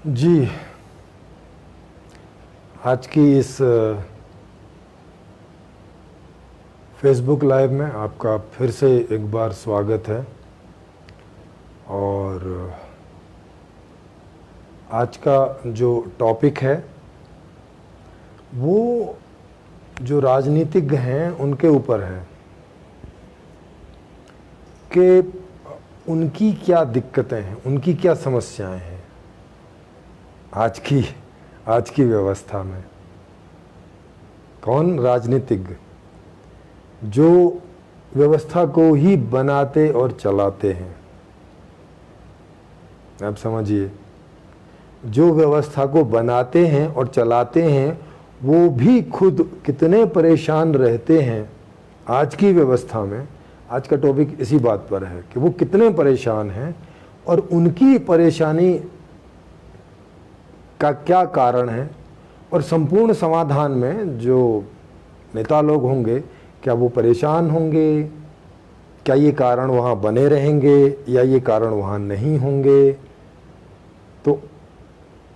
जी, आज की इस फेसबुक लाइव में आपका फिर से एक बार स्वागत है। और आज का जो टॉपिक है वो जो राजनीतिज्ञ हैं उनके ऊपर है कि उनकी क्या दिक्कतें हैं, उनकी क्या समस्याएं हैं आज की व्यवस्था में। कौन? राजनीतिज्ञ, जो व्यवस्था को ही बनाते और चलाते हैं। आप समझिए, जो व्यवस्था को बनाते हैं और चलाते हैं वो भी खुद कितने परेशान रहते हैं आज की व्यवस्था में। आज का टॉपिक इसी बात पर है कि वो कितने परेशान हैं और उनकी परेशानी का क्या कारण है, और संपूर्ण समाधान में जो नेता लोग होंगे क्या वो परेशान होंगे, क्या ये कारण वहाँ बने रहेंगे या ये कारण वहाँ नहीं होंगे। तो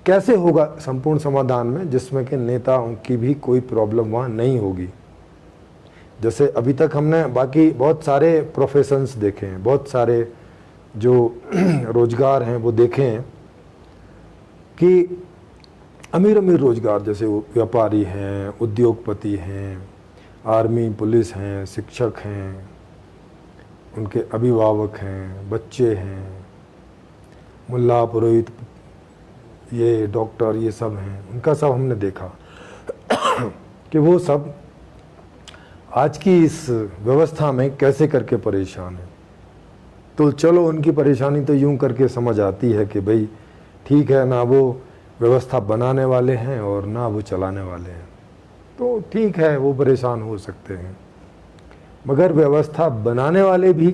कैसे होगा संपूर्ण समाधान में जिसमें कि नेताओं की भी कोई प्रॉब्लम वहाँ नहीं होगी। जैसे अभी तक हमने बाकी बहुत सारे प्रोफेशंस देखे हैं, बहुत सारे जो रोजगार हैं वो देखे हैं कि अमीर अमीर रोजगार, जैसे व्यापारी हैं, उद्योगपति हैं, आर्मी पुलिस हैं, शिक्षक हैं, उनके अभिभावक हैं, बच्चे हैं, मुल्ला पुरोहित, ये डॉक्टर, ये सब हैं, उनका सब हमने देखा कि वो सब आज की इस व्यवस्था में कैसे करके परेशान हैं। तो चलो उनकी परेशानी तो यूं करके समझ आती है कि भाई ठीक है ना, वो व्यवस्था बनाने वाले हैं और ना वो चलाने वाले हैं, तो ठीक है वो परेशान हो सकते हैं। मगर व्यवस्था बनाने वाले भी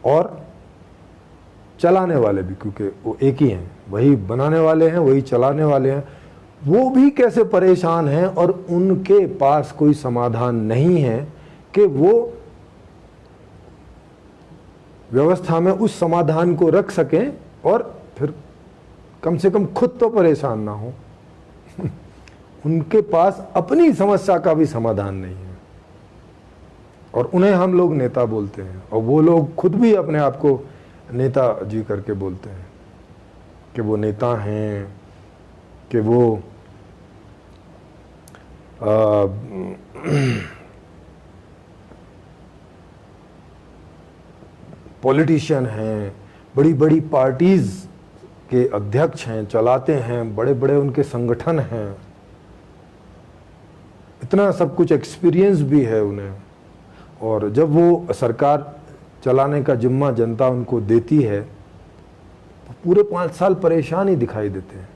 और चलाने वाले भी, क्योंकि वो एक ही हैं, वही बनाने वाले हैं वही चलाने वाले हैं, वो भी कैसे परेशान हैं और उनके पास कोई समाधान नहीं है कि वो व्यवस्था में उस समाधान को रख सकें और फिर कम से कम खुद तो परेशान ना हो। उनके पास अपनी समस्या का भी समाधान नहीं है और उन्हें हम लोग नेता बोलते हैं, और वो लोग खुद भी अपने आप को नेता जी करके बोलते हैं कि वो नेता हैं, कि वो पॉलिटिशियन हैं, बड़ी बड़ी पार्टीज के अध्यक्ष हैं, चलाते हैं, बड़े बड़े उनके संगठन हैं, इतना सब कुछ एक्सपीरियंस भी है उन्हें। और जब वो सरकार चलाने का जिम्मा जनता उनको देती है तो पूरे 5 साल परेशान ही दिखाई देते हैं।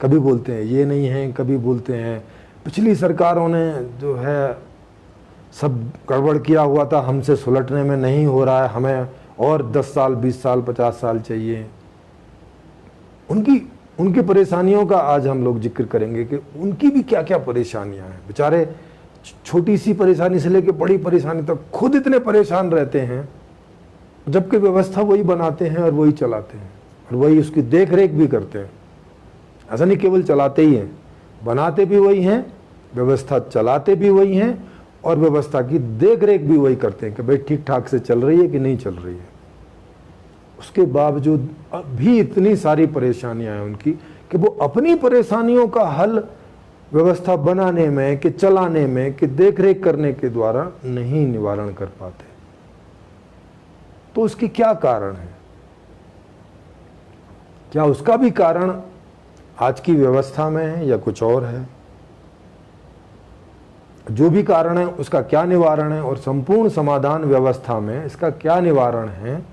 कभी बोलते हैं ये नहीं है, कभी बोलते हैं पिछली सरकारों ने जो है सब गड़बड़ किया हुआ था, हमसे सुलटने में नहीं हो रहा है, हमें और 10 साल 20 साल 50 साल चाहिए। उनकी परेशानियों का आज हम लोग जिक्र करेंगे कि उनकी भी क्या क्या परेशानियां हैं। बेचारे छोटी सी परेशानी से लेकर बड़ी परेशानी तक खुद इतने परेशान रहते हैं, जबकि व्यवस्था वही बनाते हैं और वही चलाते हैं और वही उसकी देख रेख भी करते हैं। ऐसा नहीं केवल चलाते ही हैं, बनाते भी वही हैं, व्यवस्था चलाते भी वही हैं और व्यवस्था की देख रेख भी वही करते हैं कि भाई ठीक ठाक से चल रही है कि नहीं चल रही है। उसके बावजूद अभी इतनी सारी परेशानियां हैं उनकी कि वो अपनी परेशानियों का हल व्यवस्था बनाने में, कि चलाने में, कि देखरेख करने के द्वारा नहीं निवारण कर पाते। तो उसकी क्या कारण है? क्या उसका भी कारण आज की व्यवस्था में है या कुछ और है? जो भी कारण है उसका क्या निवारण है, और संपूर्ण समाधान व्यवस्था में इसका क्या निवारण है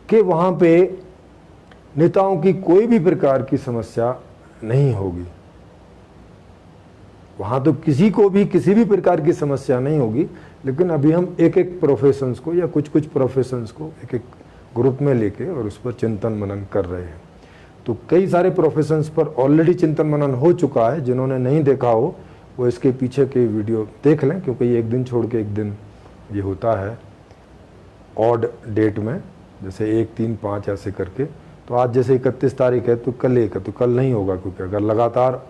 कि वहां पे नेताओं की कोई भी प्रकार की समस्या नहीं होगी। वहां तो किसी को भी किसी भी प्रकार की समस्या नहीं होगी। लेकिन अभी हम एक एक प्रोफेशंस को या कुछ कुछ प्रोफेशंस को एक एक ग्रुप में लेके और उस पर चिंतन मनन कर रहे हैं। तो कई सारे प्रोफेशंस पर ऑलरेडी चिंतन मनन हो चुका है। जिन्होंने नहीं देखा हो वो इसके पीछे के वीडियो देख लें, क्योंकि ये एक दिन छोड़ के एक दिन ये होता है ऑड डेट में, जैसे 1, 3, 5 ऐसे करके। तो आज जैसे 31 तारीख है तो कल 1 है, तो कल नहीं होगा, क्योंकि अगर लगातार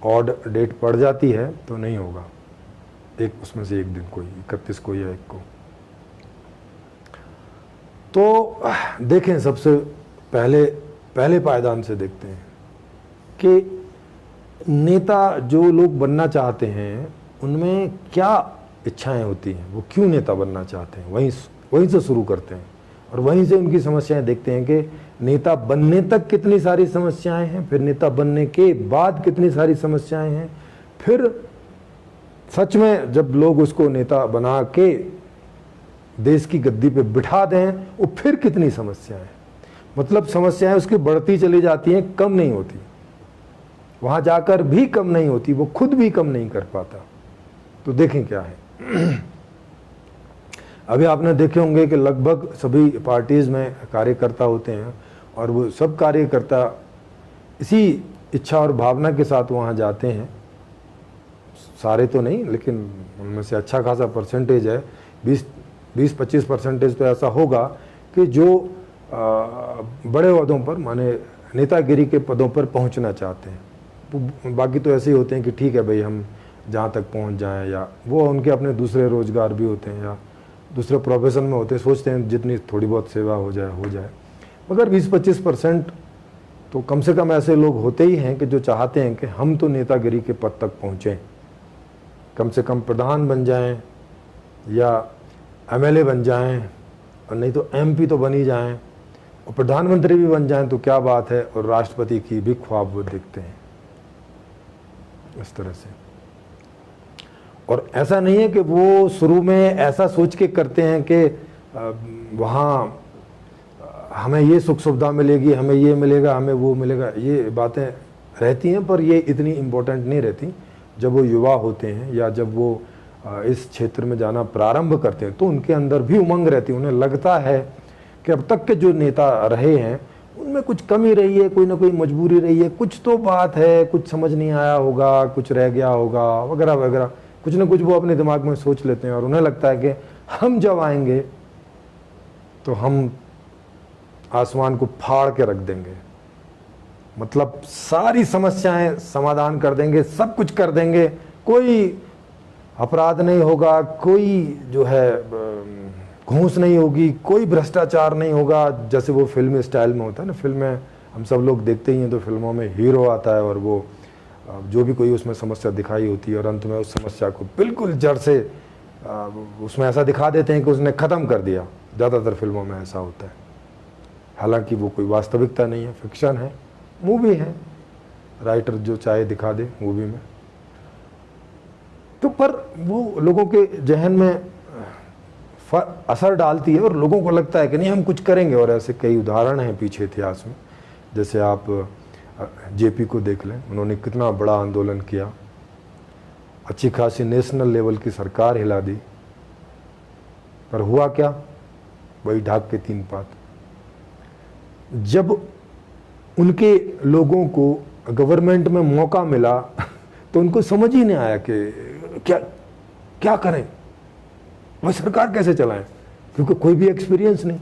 ऑड डेट पड़ जाती है तो नहीं होगा, एक उसमें से एक दिन कोई 31 को या 1 को। तो देखें, सबसे पहले पायदान से देखते हैं कि नेता जो लोग बनना चाहते हैं उनमें क्या इच्छाएं होती हैं, वो क्यों नेता बनना चाहते हैं, वहीं से शुरू करते हैं और वहीं से उनकी समस्याएं देखते हैं कि नेता बनने तक कितनी सारी समस्याएं हैं, फिर नेता बनने के बाद कितनी सारी समस्याएं हैं, फिर सच में जब लोग उसको नेता बना के देश की गद्दी पे बिठा दें वो फिर कितनी समस्याएं हैं। मतलब समस्याएं उसकी बढ़ती चली जाती हैं, कम नहीं होती, वहां जाकर भी कम नहीं होती, वो खुद भी कम नहीं कर पाता। तो देखें क्या है। अभी आपने देखे होंगे कि लगभग सभी पार्टीज में कार्यकर्ता होते हैं और वो सब कार्यकर्ता इसी इच्छा और भावना के साथ वहां जाते हैं, सारे तो नहीं लेकिन उनमें से अच्छा खासा परसेंटेज है, 20-25% तो ऐसा होगा कि जो बड़े पदों पर, माने नेतागिरी के पदों पर पहुंचना चाहते हैं। बाकी तो ऐसे ही होते हैं कि ठीक है भाई हम जहाँ तक पहुंच जाएं, या वो उनके अपने दूसरे रोजगार भी होते हैं या दूसरे प्रोफेशन में होते हैं, सोचते हैं जितनी थोड़ी बहुत सेवा हो जाए। मगर 20-25% तो कम से कम ऐसे लोग होते ही हैं कि जो चाहते हैं कि हम तो नेतागिरी के पद तक पहुँचें, कम से कम प्रधान बन जाएं या एमएलए बन जाएं, और नहीं तो एमपी तो बन ही जाएं, और प्रधानमंत्री भी बन जाएं तो क्या बात है, और राष्ट्रपति की भी ख्वाब वो देखते हैं इस तरह से। और ऐसा नहीं है कि वो शुरू में ऐसा सोच के करते हैं कि वहाँ हमें ये सुख सुविधा मिलेगी, हमें ये मिलेगा, हमें वो मिलेगा, ये बातें रहती हैं पर ये इतनी इम्पोर्टेंट नहीं रहती। जब वो युवा होते हैं या जब वो इस क्षेत्र में जाना प्रारंभ करते हैं तो उनके अंदर भी उमंग रहती है, उन्हें लगता है कि अब तक के जो नेता रहे हैं उनमें कुछ कमी रही है, कोई ना कोई मजबूरी रही है, कुछ तो बात है, कुछ समझ नहीं आया होगा, कुछ रह गया होगा वगैरह वगैरह, कुछ ना कुछ वो अपने दिमाग में सोच लेते हैं और उन्हें लगता है कि हम जब आएंगे तो हम आसमान को फाड़ के रख देंगे, मतलब सारी समस्याएं समाधान कर देंगे, सब कुछ कर देंगे, कोई अपराध नहीं होगा, कोई जो है घूस नहीं होगी, कोई भ्रष्टाचार नहीं होगा, जैसे वो फिल्मी स्टाइल में होता है ना। फिल्म में हम सब लोग देखते ही हैं तो फिल्मों में हीरो आता है और वो जो भी कोई उसमें समस्या दिखाई होती है और अंत में उस समस्या को बिल्कुल जड़ से उसमें ऐसा दिखा देते हैं कि उसने ख़त्म कर दिया। ज़्यादातर फिल्मों में ऐसा होता है, हालांकि वो कोई वास्तविकता नहीं है, फिक्शन है, मूवी है, राइटर जो चाहे दिखा दे मूवी में। तो पर वो लोगों के जहन में असर डालती है और लोगों को लगता है कि नहीं हम कुछ करेंगे। और ऐसे कई उदाहरण हैं पीछे इतिहास में, जैसे आप जेपी को देख लें, उन्होंने कितना बड़ा आंदोलन किया, अच्छी खासी नेशनल लेवल की सरकार हिला दी, पर हुआ क्या, वही ढाक के 3 पात। जब उनके लोगों को गवर्नमेंट में मौका मिला तो उनको समझ ही नहीं आया कि क्या करें, वह सरकार कैसे चलाएं, क्योंकि कोई भी एक्सपीरियंस नहीं,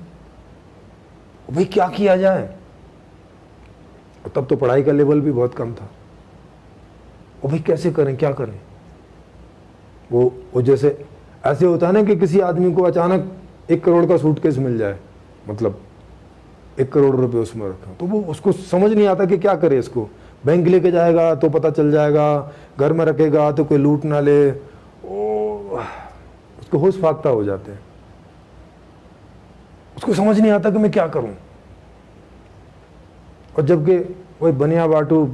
भाई क्या किया जाए। तब तो पढ़ाई का लेवल भी बहुत कम था, वो भाई कैसे करें, क्या करें। वो जैसे ऐसे होता है ना कि किसी आदमी को अचानक 1 करोड़ का सूटकेस मिल जाए, मतलब 1 करोड़ रुपए उसमें रखा, तो वो उसको समझ नहीं आता कि क्या करे। इसको बैंक लेके जाएगा तो पता चल जाएगा, घर में रखेगा तो कोई लूट ना ले, उसको होश फाख्ता हो जाते हैं, उसको समझ नहीं आता कि मैं क्या करूं। और जबकि वही बनिया बाटू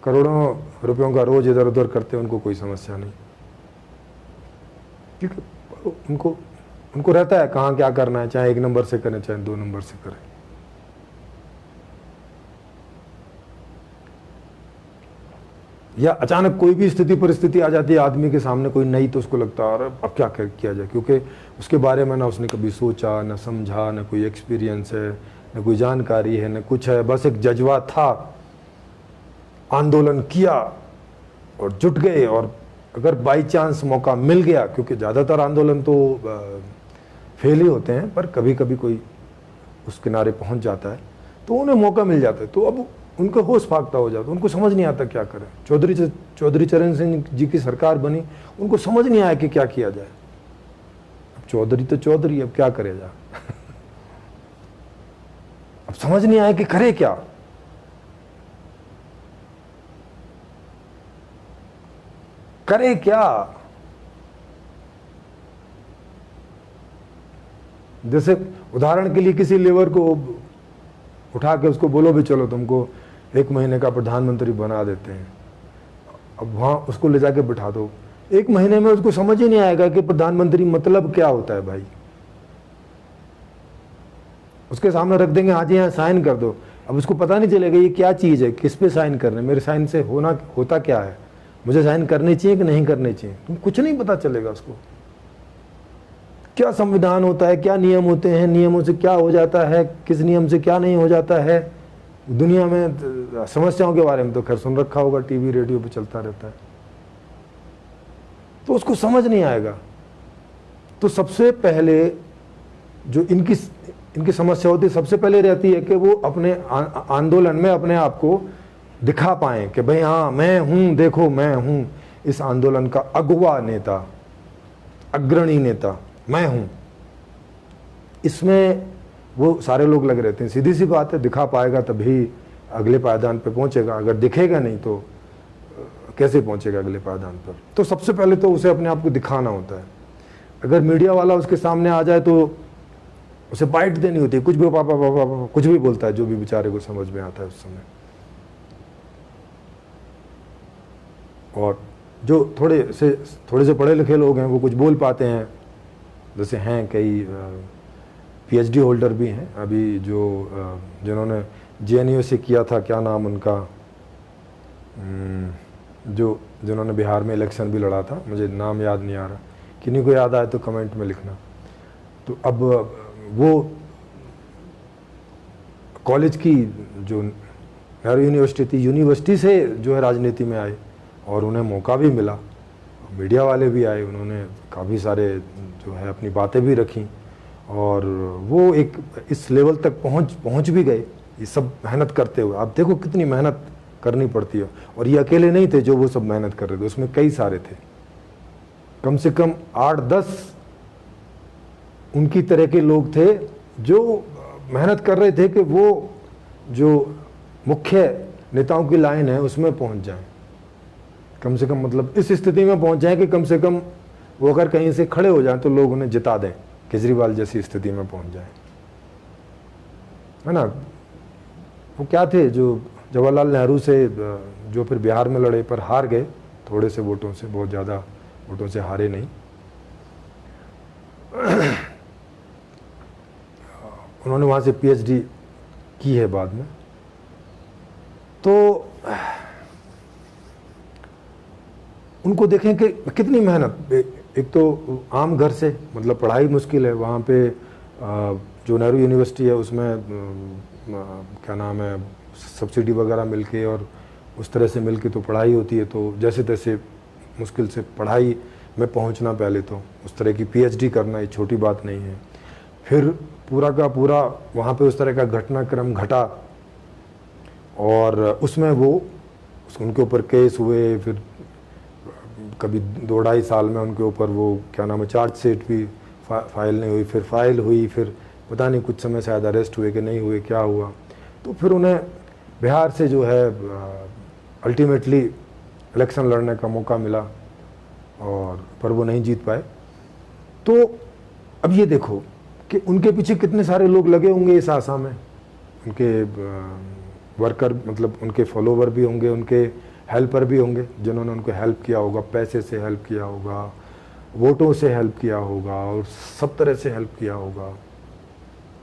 करोड़ों रुपयों का रोज इधर उधर करते हैं, उनको कोई समस्या नहीं, क्योंकि उनको रहता है कहाँ क्या करना है, चाहे 1 नंबर से करें चाहे 2 नंबर से करें। या अचानक कोई भी स्थिति परिस्थिति आ जाती है आदमी के सामने कोई नई, तो उसको लगता है अरे अब क्या किया जाए, क्योंकि उसके बारे में ना उसने कभी सोचा, ना समझा, ना कोई एक्सपीरियंस है, ना कोई जानकारी है, ना कुछ है, बस एक जज्बा था, आंदोलन किया और जुट गए। और अगर बाई चांस मौका मिल गया, क्योंकि ज़्यादातर आंदोलन तो फेल ही होते हैं, पर कभी कभी कोई उस किनारे पहुंच जाता है, तो उन्हें मौका मिल जाता है, तो अब उनका होश फाख्ता हो जाता है, उनको समझ नहीं आता क्या करें। चौधरी चरण सिंह जी की सरकार बनी, उनको समझ नहीं आया कि क्या किया जाए। अब चौधरी तो चौधरी, अब क्या करे जा अब समझ नहीं आया कि करे क्या। करे क्या? जैसे उदाहरण के लिए किसी लेबर को उठा के उसको बोलो भी चलो तुमको 1 महीने का प्रधानमंत्री बना देते हैं, अब वहां उसको ले जाके बिठा दो, 1 महीने में उसको समझ ही नहीं आएगा कि प्रधानमंत्री मतलब क्या होता है भाई। उसके सामने रख देंगे, हाँ जी यहाँ साइन कर दो, अब उसको पता नहीं चलेगा ये क्या चीज है, किस पे साइन करना है, मेरे साइन से होता क्या है, मुझे साइन करनी चाहिए कि नहीं करनी चाहिए, तुम कुछ नहीं पता चलेगा उसको। क्या संविधान होता है, क्या नियम होते हैं, नियमों से क्या हो जाता है, किस नियम से क्या नहीं हो जाता है। दुनिया में समस्याओं के बारे में तो खैर सुन रखा होगा, टीवी रेडियो पे चलता रहता है, तो उसको समझ नहीं आएगा। तो सबसे पहले जो इनकी समस्या होती है, सबसे पहले रहती है कि वो अपने आंदोलन में अपने आप को दिखा पाए कि भाई हाँ मैं हूं, देखो मैं हूं इस आंदोलन का अगुवा नेता, अग्रणी नेता मैं हूं। इसमें वो सारे लोग लगे रहते हैं। सीधी सी बात है, दिखा पाएगा तभी अगले पायदान पे पहुंचेगा, अगर दिखेगा नहीं तो कैसे पहुंचेगा अगले पायदान पर। तो सबसे पहले तो उसे अपने आप को दिखाना होता है। अगर मीडिया वाला उसके सामने आ जाए तो उसे बाइट देनी होती है, कुछ भी पापा कुछ भी बोलता है, जो भी बेचारे को समझ में आता है उस समय। और जो थोड़े से पढ़े लिखे लोग हैं वो कुछ बोल पाते हैं, जैसे हैं कई पीएचडी होल्डर भी हैं अभी जो जिन्होंने जेएनयू से किया था, क्या नाम उनका, जो जिन्होंने बिहार में इलेक्शन भी लड़ा था, मुझे नाम याद नहीं आ रहा, किन्हीं को याद आए तो कमेंट में लिखना। तो अब वो कॉलेज की जो नेहरू यूनिवर्सिटी थी, यूनिवर्सिटी से जो है राजनीति में आए और उन्हें मौका भी मिला, मीडिया वाले भी आए, उन्होंने काफ़ी सारे जो है अपनी बातें भी रखी और वो एक इस लेवल तक पहुंच भी गए, ये सब मेहनत करते हुए। आप देखो कितनी मेहनत करनी पड़ती है, और ये अकेले नहीं थे जो वो सब मेहनत कर रहे थे, उसमें कई सारे थे, कम से कम 8-10 उनकी तरह के लोग थे जो मेहनत कर रहे थे कि वो जो मुख्य नेताओं की लाइन है उसमें पहुंच जाएं, कम से कम मतलब इस स्थिति में पहुंच जाएं कि कम से कम वो अगर कहीं से खड़े हो जाएं तो लोग उन्हें जिता दें, केजरीवाल जैसी स्थिति में पहुंच जाएं, है ना। वो क्या थे जो जवाहरलाल नेहरू से जो फिर बिहार में लड़े पर हार गए, थोड़े से वोटों से, बहुत ज़्यादा वोटों से हारे नहीं। उन्होंने वहाँ से पीएचडी की है बाद में। तो उनको देखें कि कितनी मेहनत, एक तो आम घर से, मतलब पढ़ाई मुश्किल है वहाँ पे, जो नेहरू यूनिवर्सिटी है उसमें क्या नाम है, सब्सिडी वगैरह मिलके और उस तरह से मिलके तो पढ़ाई होती है, तो जैसे तैसे मुश्किल से पढ़ाई में पहुँचना, पहले तो उस तरह की पीएचडी करना ये छोटी बात नहीं है। फिर पूरा का पूरा वहाँ पे उस तरह का घटनाक्रम घटा और उसमें वो उनके ऊपर केस हुए, फिर कभी 2-2.5 साल में उनके ऊपर वो क्या नाम है चार्जशीट भी फाइल नहीं हुई, फिर फाइल हुई, फिर पता नहीं कुछ समय शायद अरेस्ट हुए कि नहीं हुए, क्या हुआ। तो फिर उन्हें बिहार से जो है अल्टीमेटली इलेक्शन लड़ने का मौका मिला और पर वो नहीं जीत पाए। तो अब ये देखो कि उनके पीछे कितने सारे लोग लगे होंगे इस आशा में, उनके वर्कर मतलब उनके फॉलोवर भी होंगे, उनके हेल्पर भी होंगे जिन्होंने उनको हेल्प किया होगा, पैसे से हेल्प किया होगा, वोटों से हेल्प किया होगा और सब तरह से हेल्प किया होगा।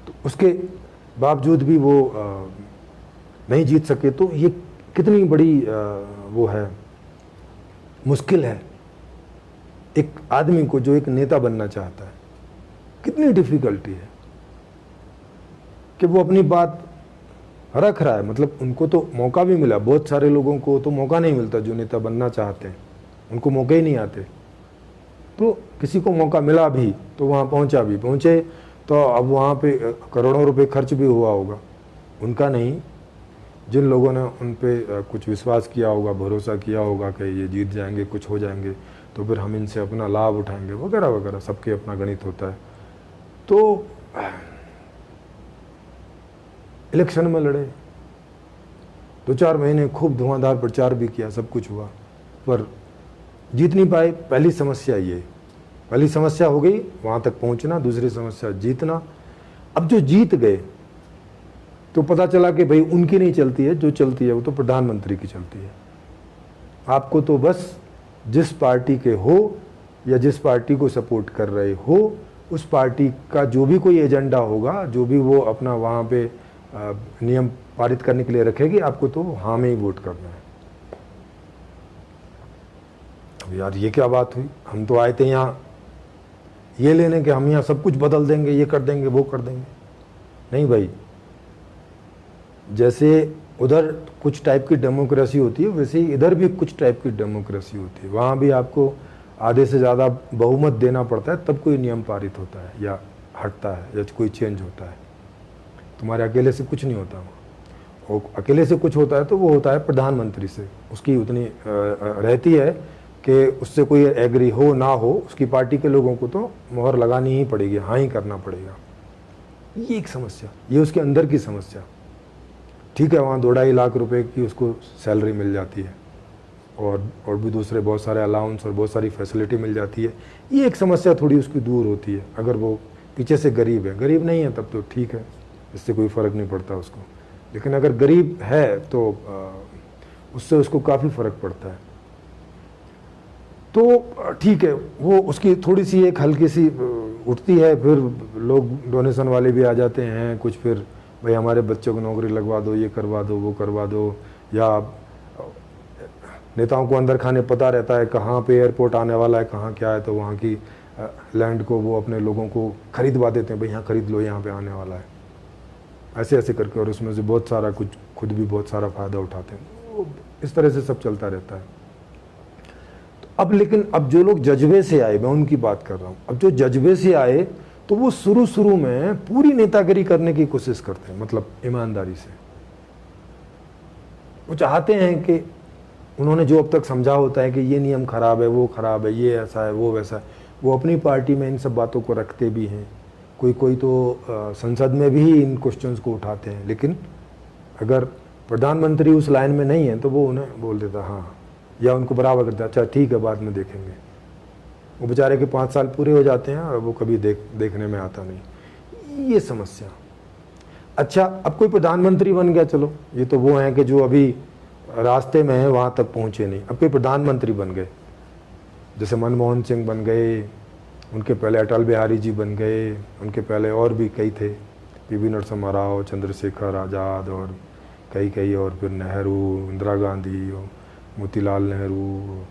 तो उसके बावजूद भी वो नहीं जीत सके, तो ये कितनी बड़ी वो है, मुश्किल है एक आदमी को जो एक नेता बनना चाहता है, कितनी डिफिकल्टी है कि वो अपनी बात रख रहा है। मतलब उनको तो मौका भी मिला, बहुत सारे लोगों को तो मौका नहीं मिलता जो नेता बनना चाहते हैं, उनको मौके ही नहीं आते। तो किसी को मौका मिला भी तो वहाँ पहुँचे तो अब वहाँ पे करोड़ों रुपए खर्च भी हुआ होगा, उनका नहीं, जिन लोगों ने उन पे कुछ विश्वास किया होगा, भरोसा किया होगा कि ये जीत जाएंगे, कुछ हो जाएंगे, तो फिर हम इनसे अपना लाभ उठाएंगे वगैरह वगैरह, सबके अपना गणित होता है। तो इलेक्शन में लड़े, 2-4 महीने खूब धुआंधार प्रचार भी किया, सब कुछ हुआ, पर जीत नहीं पाए। पहली समस्या ये, पहली समस्या हो गई वहाँ तक पहुँचना, दूसरी समस्या जीतना। अब जो जीत गए तो पता चला कि भाई उनकी नहीं चलती है, जो चलती है वो तो प्रधानमंत्री की चलती है। आपको तो बस जिस पार्टी के हो या जिस पार्टी को सपोर्ट कर रहे हो, उस पार्टी का जो भी कोई एजेंडा होगा, जो भी वो अपना वहाँ पे नियम पारित करने के लिए रखेगी, आपको तो हाँ में ही वोट करना है। अब यार ये क्या बात हुई, हम तो आए थे यहाँ ये लेने के, हम यहाँ सब कुछ बदल देंगे, ये कर देंगे, वो कर देंगे। नहीं भाई, जैसे उधर कुछ टाइप की डेमोक्रेसी होती है, वैसे ही इधर भी कुछ टाइप की डेमोक्रेसी होती है। वहाँ भी आपको आधे से ज़्यादा बहुमत देना पड़ता है, तब कोई नियम पारित होता है या हटता है या कोई चेंज होता है। तुम्हारे अकेले से कुछ नहीं होता वहाँ, और अकेले से कुछ होता है तो वो होता है प्रधानमंत्री से। उसकी उतनी रहती है कि उससे कोई एग्री हो ना हो, उसकी पार्टी के लोगों को तो मोहर लगानी ही पड़ेगी, हाँ ही करना पड़ेगा। ये एक समस्या, ये उसके अंदर की समस्या। ठीक है, वहाँ 2-2.5 लाख रुपए की उसको सैलरी मिल जाती है, और भी दूसरे बहुत सारे अलाउंस और बहुत सारी फैसिलिटी मिल जाती है। ये एक समस्या थोड़ी उसकी दूर होती है। अगर वो पीछे से गरीब है, गरीब नहीं है तब तो ठीक है, इससे कोई फ़र्क नहीं पड़ता उसको। लेकिन अगर गरीब है तो उससे उसको काफ़ी फ़र्क पड़ता है। तो ठीक है, वो उसकी थोड़ी सी एक हल्की सी उठती है, फिर लोग डोनेशन वाले भी आ जाते हैं कुछ, फिर भाई हमारे बच्चों को नौकरी लगवा दो, ये करवा दो, वो करवा दो, या नेताओं को अंदर खाने पता रहता है कहाँ पे एयरपोर्ट आने वाला है, कहाँ क्या है, तो वहाँ की लैंड को वो अपने लोगों को खरीदवा देते हैं, भाई यहाँ खरीद लो, यहाँ पे आने वाला है, ऐसे ऐसे करके, और उसमें से बहुत सारा कुछ खुद भी बहुत सारा फ़ायदा उठाते हैं। इस तरह से सब चलता रहता है। तो अब लेकिन अब जो लोग जज्बे से आए, मैं उनकी बात कर रहा हूँ, अब जो जज्बे से आए तो वो शुरू में पूरी नेतागिरी करने की कोशिश करते हैं, मतलब ईमानदारी से। वो चाहते हैं कि उन्होंने जो अब तक समझा होता है कि ये नियम खराब है, वो खराब है, ये ऐसा है, वो वैसा है, वो अपनी पार्टी में इन सब बातों को रखते भी हैं। कोई तो संसद में भी इन क्वेश्चंस को उठाते हैं। लेकिन अगर प्रधानमंत्री उस लाइन में नहीं है तो वो उन्हें बोल देता हाँ, या उनको बराबर करता, अच्छा ठीक है, बाद में देखेंगे। वो बेचारे के 5 साल पूरे हो जाते हैं और वो कभी देखने में आता नहीं। ये समस्या। अच्छा, अब कोई प्रधानमंत्री बन गया, चलो ये तो वो हैं कि जो अभी रास्ते में है, वहाँ तक पहुँचे नहीं। अब कोई प्रधानमंत्री बन गए, जैसे मनमोहन सिंह बन गए, उनके पहले अटल बिहारी जी बन गए, उनके पहले और भी कई थे, पीवी नरसिम्हा राव, चंद्रशेखर आज़ाद और कई और फिर नेहरू, इंदिरा गांधी, मोतीलाल नेहरू,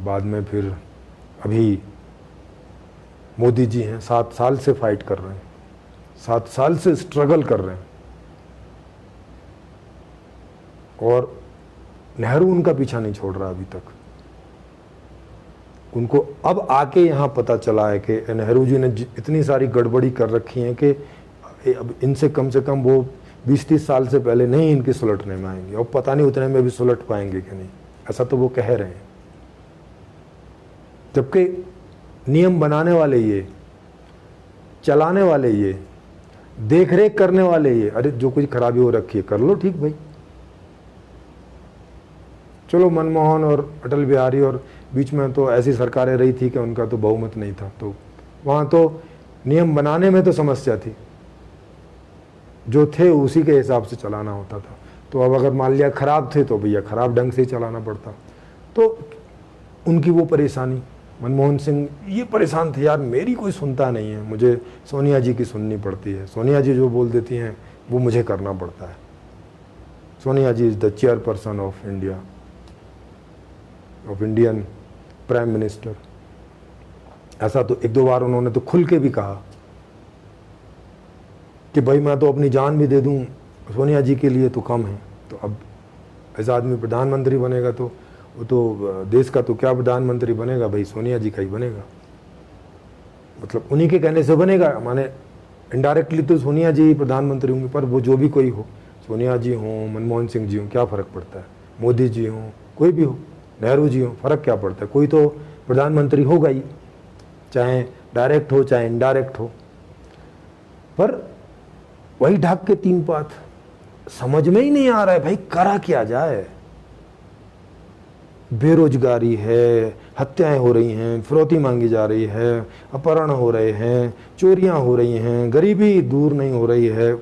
बाद में फिर अभी मोदी जी हैं, 7 साल से फाइट कर रहे हैं, 7 साल से स्ट्रगल कर रहे हैं, और नेहरू उनका पीछा नहीं छोड़ रहा अभी तक। उनको अब आके यहाँ पता चला है कि नेहरू जी ने इतनी सारी गड़बड़ी कर रखी है कि अब इनसे कम से कम वो 20-30 साल से पहले नहीं इनके सुलटने में आएंगे, और पता नहीं उतने में भी सुलट पाएंगे कि नहीं, ऐसा तो वो कह रहे हैं। जबकि नियम बनाने वाले ये, चलाने वाले ये, देख रेख करने वाले ये, अरे जो कुछ खराबी हो रखी है कर लो, ठीक भाई। चलो मनमोहन और अटल बिहारी और बीच में तो ऐसी सरकारें रही थी कि उनका तो बहुमत नहीं था, तो वहाँ तो नियम बनाने में तो समस्या थी, जो थे उसी के हिसाब से चलाना होता था। तो अब अगर मान लिया खराब थे तो भैया खराब ढंग से ही चलाना पड़ता। तो उनकी वो परेशानी, मनमोहन सिंह ये परेशान थे, यार मेरी कोई सुनता नहीं है, मुझे सोनिया जी की सुननी पड़ती है, सोनिया जी जो बोल देती हैं वो मुझे करना पड़ता है। Sonia ji is the chairperson of India, of Indian prime minister. ऐसा तो 1-2 बार उन्होंने तो खुल के भी कहा कि भाई मैं तो अपनी जान भी दे दूं सोनिया जी के लिए तो कम है। तो अब ऐसा आदमी प्रधानमंत्री बनेगा तो वो तो देश का तो क्या प्रधानमंत्री बनेगा भाई, सोनिया जी का ही बनेगा, मतलब उन्हीं के कहने से बनेगा, माने इनडायरेक्टली तो सोनिया जी प्रधानमंत्री होंगे, पर वो जो भी कोई हो, सोनिया जी हों, मनमोहन सिंह जी हों, क्या फ़र्क पड़ता है, मोदी जी हों, कोई भी हो, नेहरू जी हों, फ़र्क क्या पड़ता है, कोई तो प्रधानमंत्री होगा ही, चाहे डायरेक्ट हो चाहे इनडायरेक्ट हो। पर वही ढाक के तीन पात, समझ में ही नहीं आ रहा है भाई करा क्या जाए। बेरोजगारी है, हत्याएं हो रही हैं, फिरौती मांगी जा रही है, अपहरण हो रहे हैं, चोरियां हो रही हैं, गरीबी दूर नहीं हो रही है,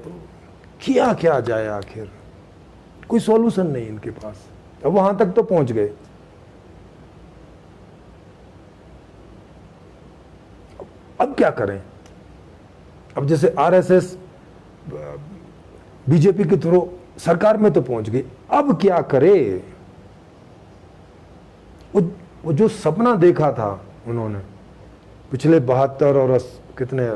किया क्या जाए आखिर, कोई सॉल्यूशन नहीं इनके पास। अब वहां तक तो पहुंच गए, अब क्या करें। अब जैसे आरएसएस बीजेपी के थ्रू सरकार में तो पहुंच गई, अब क्या करे। वो जो सपना देखा था उन्होंने पिछले 72 और कितने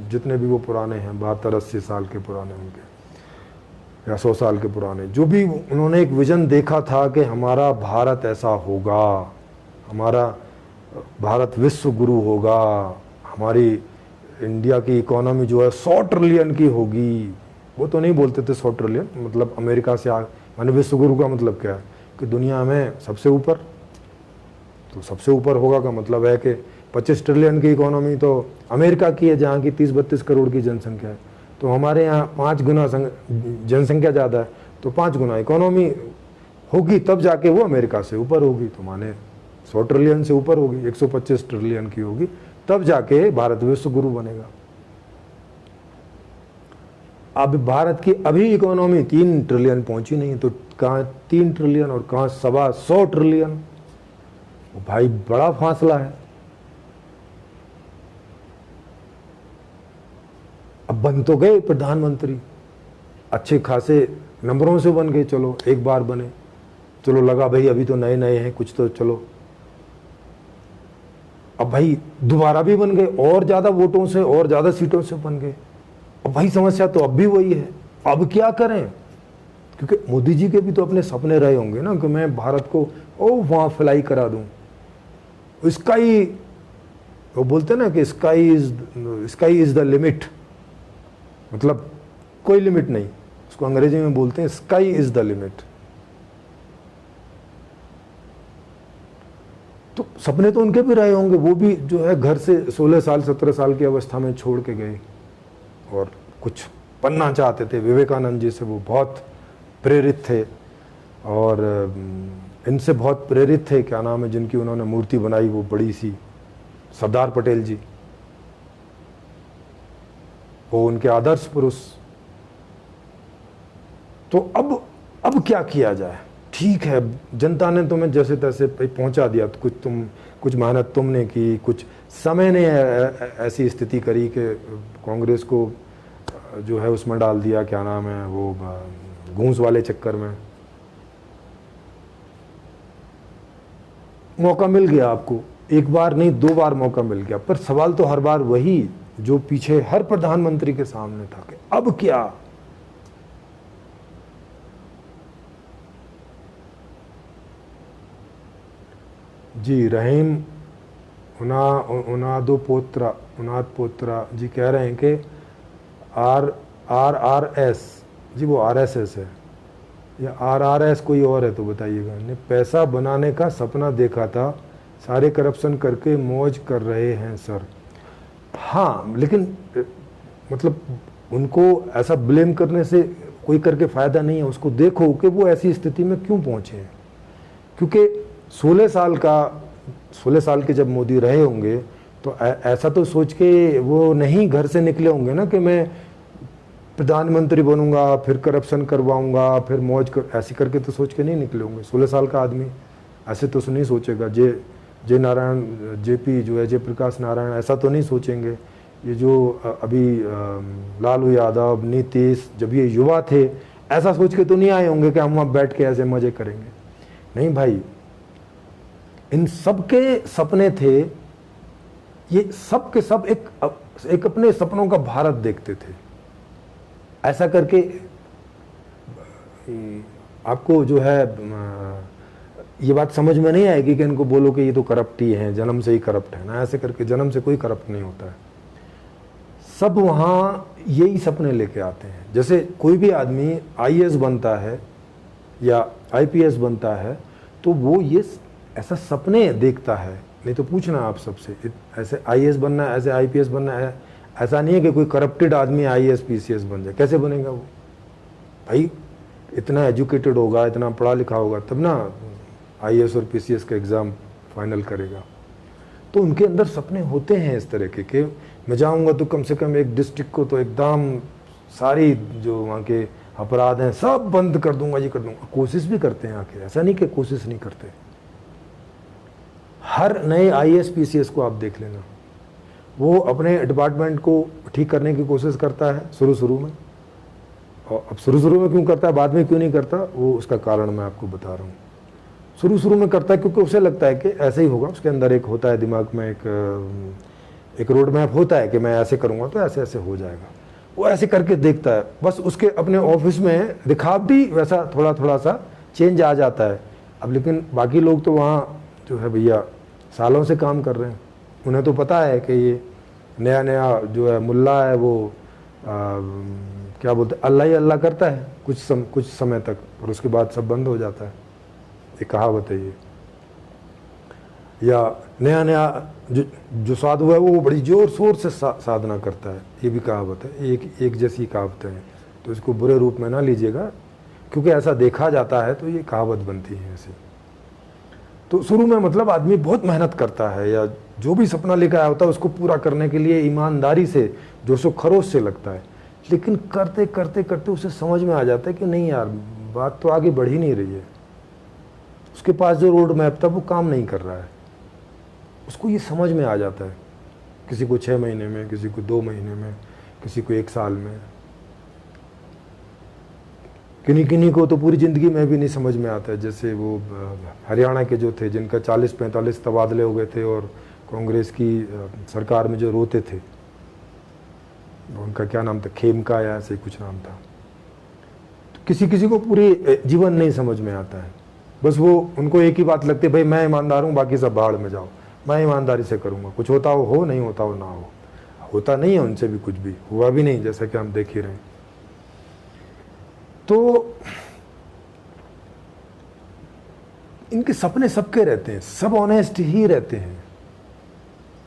जितने भी वो पुराने हैं, 72-80 साल के पुराने उनके, या 100 साल के पुराने, जो भी उन्होंने एक विजन देखा था कि हमारा भारत ऐसा होगा, हमारा भारत विश्व गुरु होगा, हमारी इंडिया की इकोनॉमी जो है 100 ट्रिलियन की होगी। वो तो नहीं बोलते थे 100 ट्रिलियन, मतलब अमेरिका से माने विश्व गुरु का मतलब क्या है कि दुनिया में सबसे ऊपर, तो सबसे ऊपर होगा का मतलब है कि 25 ट्रिलियन की इकोनॉमी तो अमेरिका की है, जहाँ की 30-32 करोड़ की जनसंख्या है, तो हमारे यहाँ 5 गुना जनसंख्या ज़्यादा है, तो 5 गुना इकोनॉमी होगी, तब जाके वो अमेरिका से ऊपर होगी, तो माने 100 ट्रिलियन से ऊपर होगी, 125 ट्रिलियन की होगी, तब जाके भारत विश्व गुरु बनेगा। अब भारत की अभी इकोनॉमी 3 ट्रिलियन पहुंची नहीं, तो कहाँ 3 ट्रिलियन और कहाँ 125 ट्रिलियन, भाई बड़ा फासला है। अब बन तो गए प्रधानमंत्री, अच्छे खासे नंबरों से बन गए, चलो एक बार बने, चलो लगा भाई अभी तो नए नए हैं कुछ, तो चलो अब भाई दोबारा भी बन गए, और ज्यादा वोटों से और ज्यादा सीटों से बन गए। अब भाई समस्या तो अब भी वही है, अब क्या करें, क्योंकि मोदी जी के भी तो अपने सपने रहे होंगे ना कि मैं भारत को वहां फ्लाई करा दूं, स्काई, वो बोलते ना कि स्काई इज द लिमिट, मतलब कोई लिमिट नहीं, उसको अंग्रेजी में बोलते हैं स्काई इज द लिमिट। तो सपने तो उनके भी रहे होंगे, वो भी जो है घर से 16 साल 17 साल की अवस्था में छोड़ के गए और कुछ बनना चाहते थे। विवेकानंद जी से वो बहुत प्रेरित थे और इनसे बहुत प्रेरित थे, क्या नाम है जिनकी उन्होंने मूर्ति बनाई, वो बड़ी सी, सरदार पटेल जी, वो उनके आदर्श पुरुष। तो अब क्या किया जाए। ठीक है, जनता ने तुम्हें जैसे तैसे पहुंचा दिया, तो कुछ मेहनत तुमने की, कुछ समय ने ऐसी स्थिति करी कि कांग्रेस को जो है उसमें डाल दिया, क्या नाम है वो, घूस वाले चक्कर में। मौका मिल गया आपको, एक बार नहीं 2 बार मौका मिल गया, पर सवाल तो हर बार वही जो पीछे हर प्रधानमंत्री के सामने था कि अब क्या। जी रहीम उनाद पोत्रा जी कह रहे हैं कि RRS जी वो RSS है या RRS कोई और है, तो बताइएगा। ने पैसा बनाने का सपना देखा था, सारे करप्शन करके मौज कर रहे हैं सर। हाँ, लेकिन मतलब उनको ऐसा ब्लेम करने से कोई करके फ़ायदा नहीं है, उसको देखो कि वो ऐसी स्थिति में क्यों पहुँचे हैं। क्योंकि 16 साल के जब मोदी रहे होंगे तो ऐसा तो सोच के वो नहीं घर से निकले होंगे ना कि मैं प्रधानमंत्री बनूंगा, फिर करप्शन करवाऊंगा, फिर मौज कर, ऐसी करके तो सोच के नहीं निकले होंगे। 16 साल का आदमी ऐसे तो नहीं सोचेगा। जय नारायण जेपी जो है, जयप्रकाश नारायण, ऐसा तो नहीं सोचेंगे। ये जो अभी लालू यादव, नीतीश, जब ये युवा थे, ऐसा सोच के तो नहीं आए होंगे कि हम वहाँ बैठ के ऐसे मजे करेंगे। नहीं भाई, इन सबके सपने थे, ये सब के सब एक अपने सपनों का भारत देखते थे। ऐसा करके आपको जो है ये बात समझ में नहीं आएगी कि इनको बोलो कि ये तो करप्ट ही हैं, जन्म से ही करप्ट है ना। ऐसे करके जन्म से कोई करप्ट नहीं होता है। सब वहाँ यही सपने लेके आते हैं। जैसे कोई भी आदमी आईएएस बनता है या आईपीएस बनता है तो वो ये ऐसा सपने देखता है। नहीं तो पूछना आप सबसे, ऐसे आईएएस बनना है, ऐसे आईपीएस बनना है, ऐसा नहीं है कि कोई करप्टेड आदमी आईएएस पीसीएस बन जाए। कैसे बनेगा वो? भाई इतना एजुकेटेड होगा, इतना पढ़ा लिखा होगा तब ना आईएएस और पीसीएस का एग्ज़ाम फाइनल करेगा। तो उनके अंदर सपने होते हैं इस तरह के मैं जाऊंगा तो कम से कम एक डिस्ट्रिक्ट को तो एकदम सारी जो वहाँ के अपराध हैं सब बंद कर दूंगा, ये कर दूंगा। कोशिश भी करते हैं आखिर, ऐसा नहीं कि कोशिश नहीं करते। हर नए आईएएस पीसीएस को आप देख लेना, वो अपने डिपार्टमेंट को ठीक करने की कोशिश करता है शुरू में। और अब शुरू में क्यों करता है, बाद में क्यों नहीं करता, वो उसका कारण मैं आपको बता रहा हूँ। शुरू में करता है क्योंकि उसे लगता है कि ऐसे ही होगा। उसके अंदर एक होता है दिमाग में एक रोड मैप होता है कि मैं ऐसे करूँगा तो ऐसे ऐसे हो जाएगा। वो ऐसे करके देखता है, बस उसके अपने ऑफिस में दिखाव भी वैसा थोड़ा सा चेंज आ जाता है। अब लेकिन बाकी लोग तो वहाँ जो है भैया सालों से काम कर रहे हैं, उन्हें तो पता है कि ये नया जो है मुल्ला है वो क्या बोलते हैं, अल्लाह ही अल्लाह करता है कुछ समय तक और उसके बाद सब बंद हो जाता है। ये कहावत है ये। या नया जो साधु है वो बड़ी जोर शोर से साधना करता है, ये भी कहावत है। एक जैसी कहावतें हैं, तो इसको बुरे रूप में ना लीजिएगा क्योंकि ऐसा देखा जाता है तो ये कहावत बनती है ऐसे। तो शुरू में मतलब आदमी बहुत मेहनत करता है या जो भी सपना लेकर आया होता है उसको पूरा करने के लिए ईमानदारी से जोशो खरोश से लगता है। लेकिन करते करते करते उसे समझ में आ जाता है कि नहीं यार, बात तो आगे बढ़ ही नहीं रही है। उसके पास जो रोड मैप था वो काम नहीं कर रहा है। उसको ये समझ में आ जाता है, किसी को 6 महीने में, किसी को 2 महीने में, किसी को 1 साल में, किन्हीं को तो पूरी ज़िंदगी में भी नहीं समझ में आता है। जैसे वो हरियाणा के जो थे जिनका 40-45 तबादले हो गए थे और कांग्रेस की सरकार में जो रोते थे, उनका क्या नाम था, खेमका या ऐसे कुछ नाम था। तो किसी को पूरी जीवन नहीं समझ में आता है। बस वो उनको एक ही बात लगती है, भाई मैं ईमानदार हूँ, बाकी सब भाड़ में जाओ, मैं ईमानदारी से करूँगा, कुछ होता हो नहीं होता हो ना हो। होता नहीं है उनसे भी, कुछ भी हुआ भी नहीं, जैसा कि हम देख ही रहे हैं। तो इनके सपने सबके रहते हैं, सब ऑनेस्ट ही रहते हैं।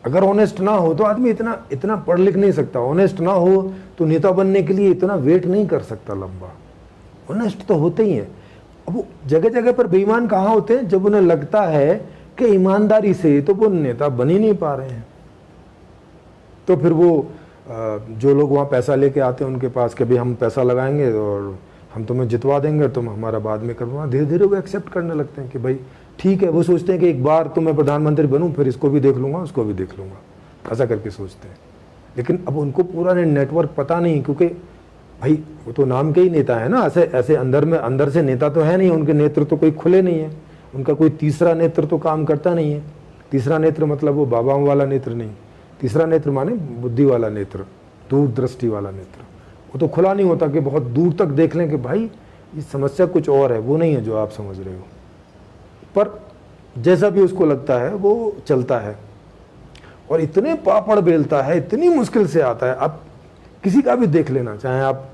अगर ऑनेस्ट ना हो तो आदमी इतना पढ़ लिख नहीं सकता। ऑनेस्ट ना हो तो नेता बनने के लिए इतना वेट नहीं कर सकता लंबा। ऑनेस्ट तो होते ही हैं। अब वो जगह जगह पर बेईमान कहाँ होते हैं, जब उन्हें लगता है कि ईमानदारी से तो वो नेता बन ही नहीं पा रहे हैं। तो फिर वो जो लोग वहाँ पैसा लेके आते हैं उनके पास कि भाई हम पैसा लगाएंगे और हम तुम्हें जितवा देंगे, तुम हमारा बाद में करवाना, धीरे धीरे वो एक्सेप्ट करने लगते हैं कि भाई ठीक है। वो सोचते हैं कि एक बार तो मैं प्रधानमंत्री बनूं, फिर इसको भी देख लूँगा, उसको भी देख लूँगा, ऐसा करके सोचते हैं। लेकिन अब उनको पूरा नेटवर्क पता नहीं, क्योंकि भाई वो तो नाम के ही नेता है ना। ऐसे अंदर से नेता तो है नहीं, उनके नेत्र तो कोई खुले नहीं है, उनका कोई तीसरा नेत्र तो काम करता नहीं है। तीसरा नेत्र मतलब वो बाबाओं वाला नेत्र नहीं, तीसरा नेत्र माने बुद्धि वाला नेत्र, दूरदृष्टि वाला नेत्र। वो तो खुला नहीं होता कि बहुत दूर तक देख लें कि भाई ये समस्या कुछ और है, वो नहीं है जो आप समझ रहे हो। पर जैसा भी उसको लगता है वो चलता है और इतने पापड़ बेलता है, इतनी मुश्किल से आता है। आप किसी का भी देख लेना, चाहे आप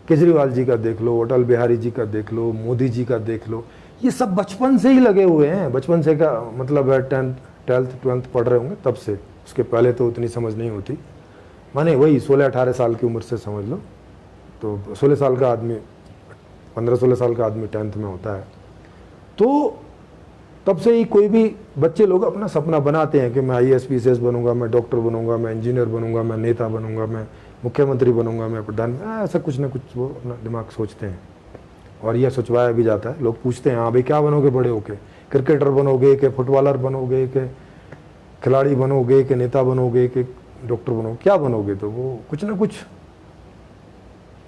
केजरीवाल जी का देख लो, अटल बिहारी जी का देख लो, मोदी जी का देख लो, ये सब बचपन से ही लगे हुए हैं। बचपन से का मतलब है 10th 12th पढ़ रहे होंगे तब से। उसके पहले तो उतनी समझ नहीं होती, माने वही 16-18 साल की उम्र से समझ लो। तो 16 साल का आदमी, 15-16 साल का आदमी 10th में होता है। तो तब से ही कोई भी बच्चे लोग अपना सपना बनाते हैं कि मैं आईएएस पीसीएस बनूंगा, मैं डॉक्टर बनूंगा, मैं इंजीनियर बनूंगा, मैं नेता बनूंगा, मैं मुख्यमंत्री बनूंगा, मैं प्रधान, ऐसा कुछ ना कुछ वो अपना दिमाग सोचते हैं। और यह सोचवाया भी जाता है। लोग पूछते हैं, हाँ भाई क्या बनोगे बड़े होके, क्रिकेटर बनोगे कि फुटबॉलर बनोगे कि खिलाड़ी बनोगे कि नेता बनोगे कि डॉक्टर बनोगे, क्या बनोगे? तो वो कुछ ना कुछ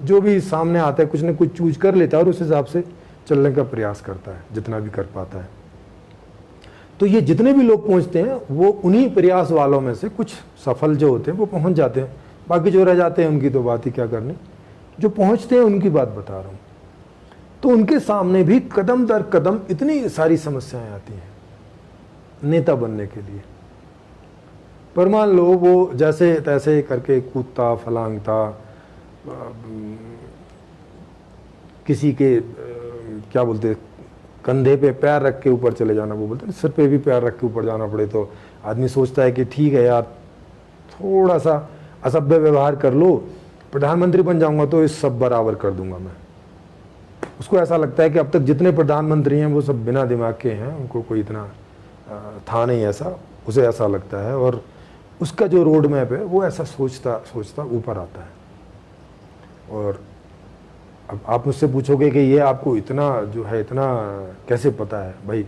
जो भी सामने आता है कुछ ना कुछ चूज कर लेता है और उस हिसाब से चलने का प्रयास करता है जितना भी कर पाता है। तो ये जितने भी लोग पहुंचते हैं वो उन्हीं प्रयास वालों में से कुछ सफल जो होते हैं वो पहुंच जाते हैं। बाकी जो रह जाते हैं उनकी तो बात ही क्या करनी। जो पहुंचते हैं उनकी बात बता रहा हूँ। तो उनके सामने भी कदम दर कदम इतनी सारी समस्याएं आती हैं नेता बनने के लिए। पर मान लो वो जैसे तैसे करके कूदता फलांगता, किसी के क्या बोलते कंधे पे पैर रख के ऊपर चले जाना, वो बोलते हैं सिर पे भी पैर रख के ऊपर जाना पड़े, तो आदमी सोचता है कि ठीक है यार थोड़ा सा असभ्य व्यवहार कर लो, प्रधानमंत्री बन जाऊंगा तो इस सब बराबर कर दूंगा मैं। उसको ऐसा लगता है कि अब तक जितने प्रधानमंत्री हैं वो सब बिना दिमाग के हैं, उनको कोई इतना था नहीं ऐसा, उसे ऐसा लगता है, और उसका जो रोड मैप है वो ऐसा सोचता सोचता ऊपर आता है। और अब आप मुझसे पूछोगे कि ये आपको इतना जो है इतना कैसे पता है? भाई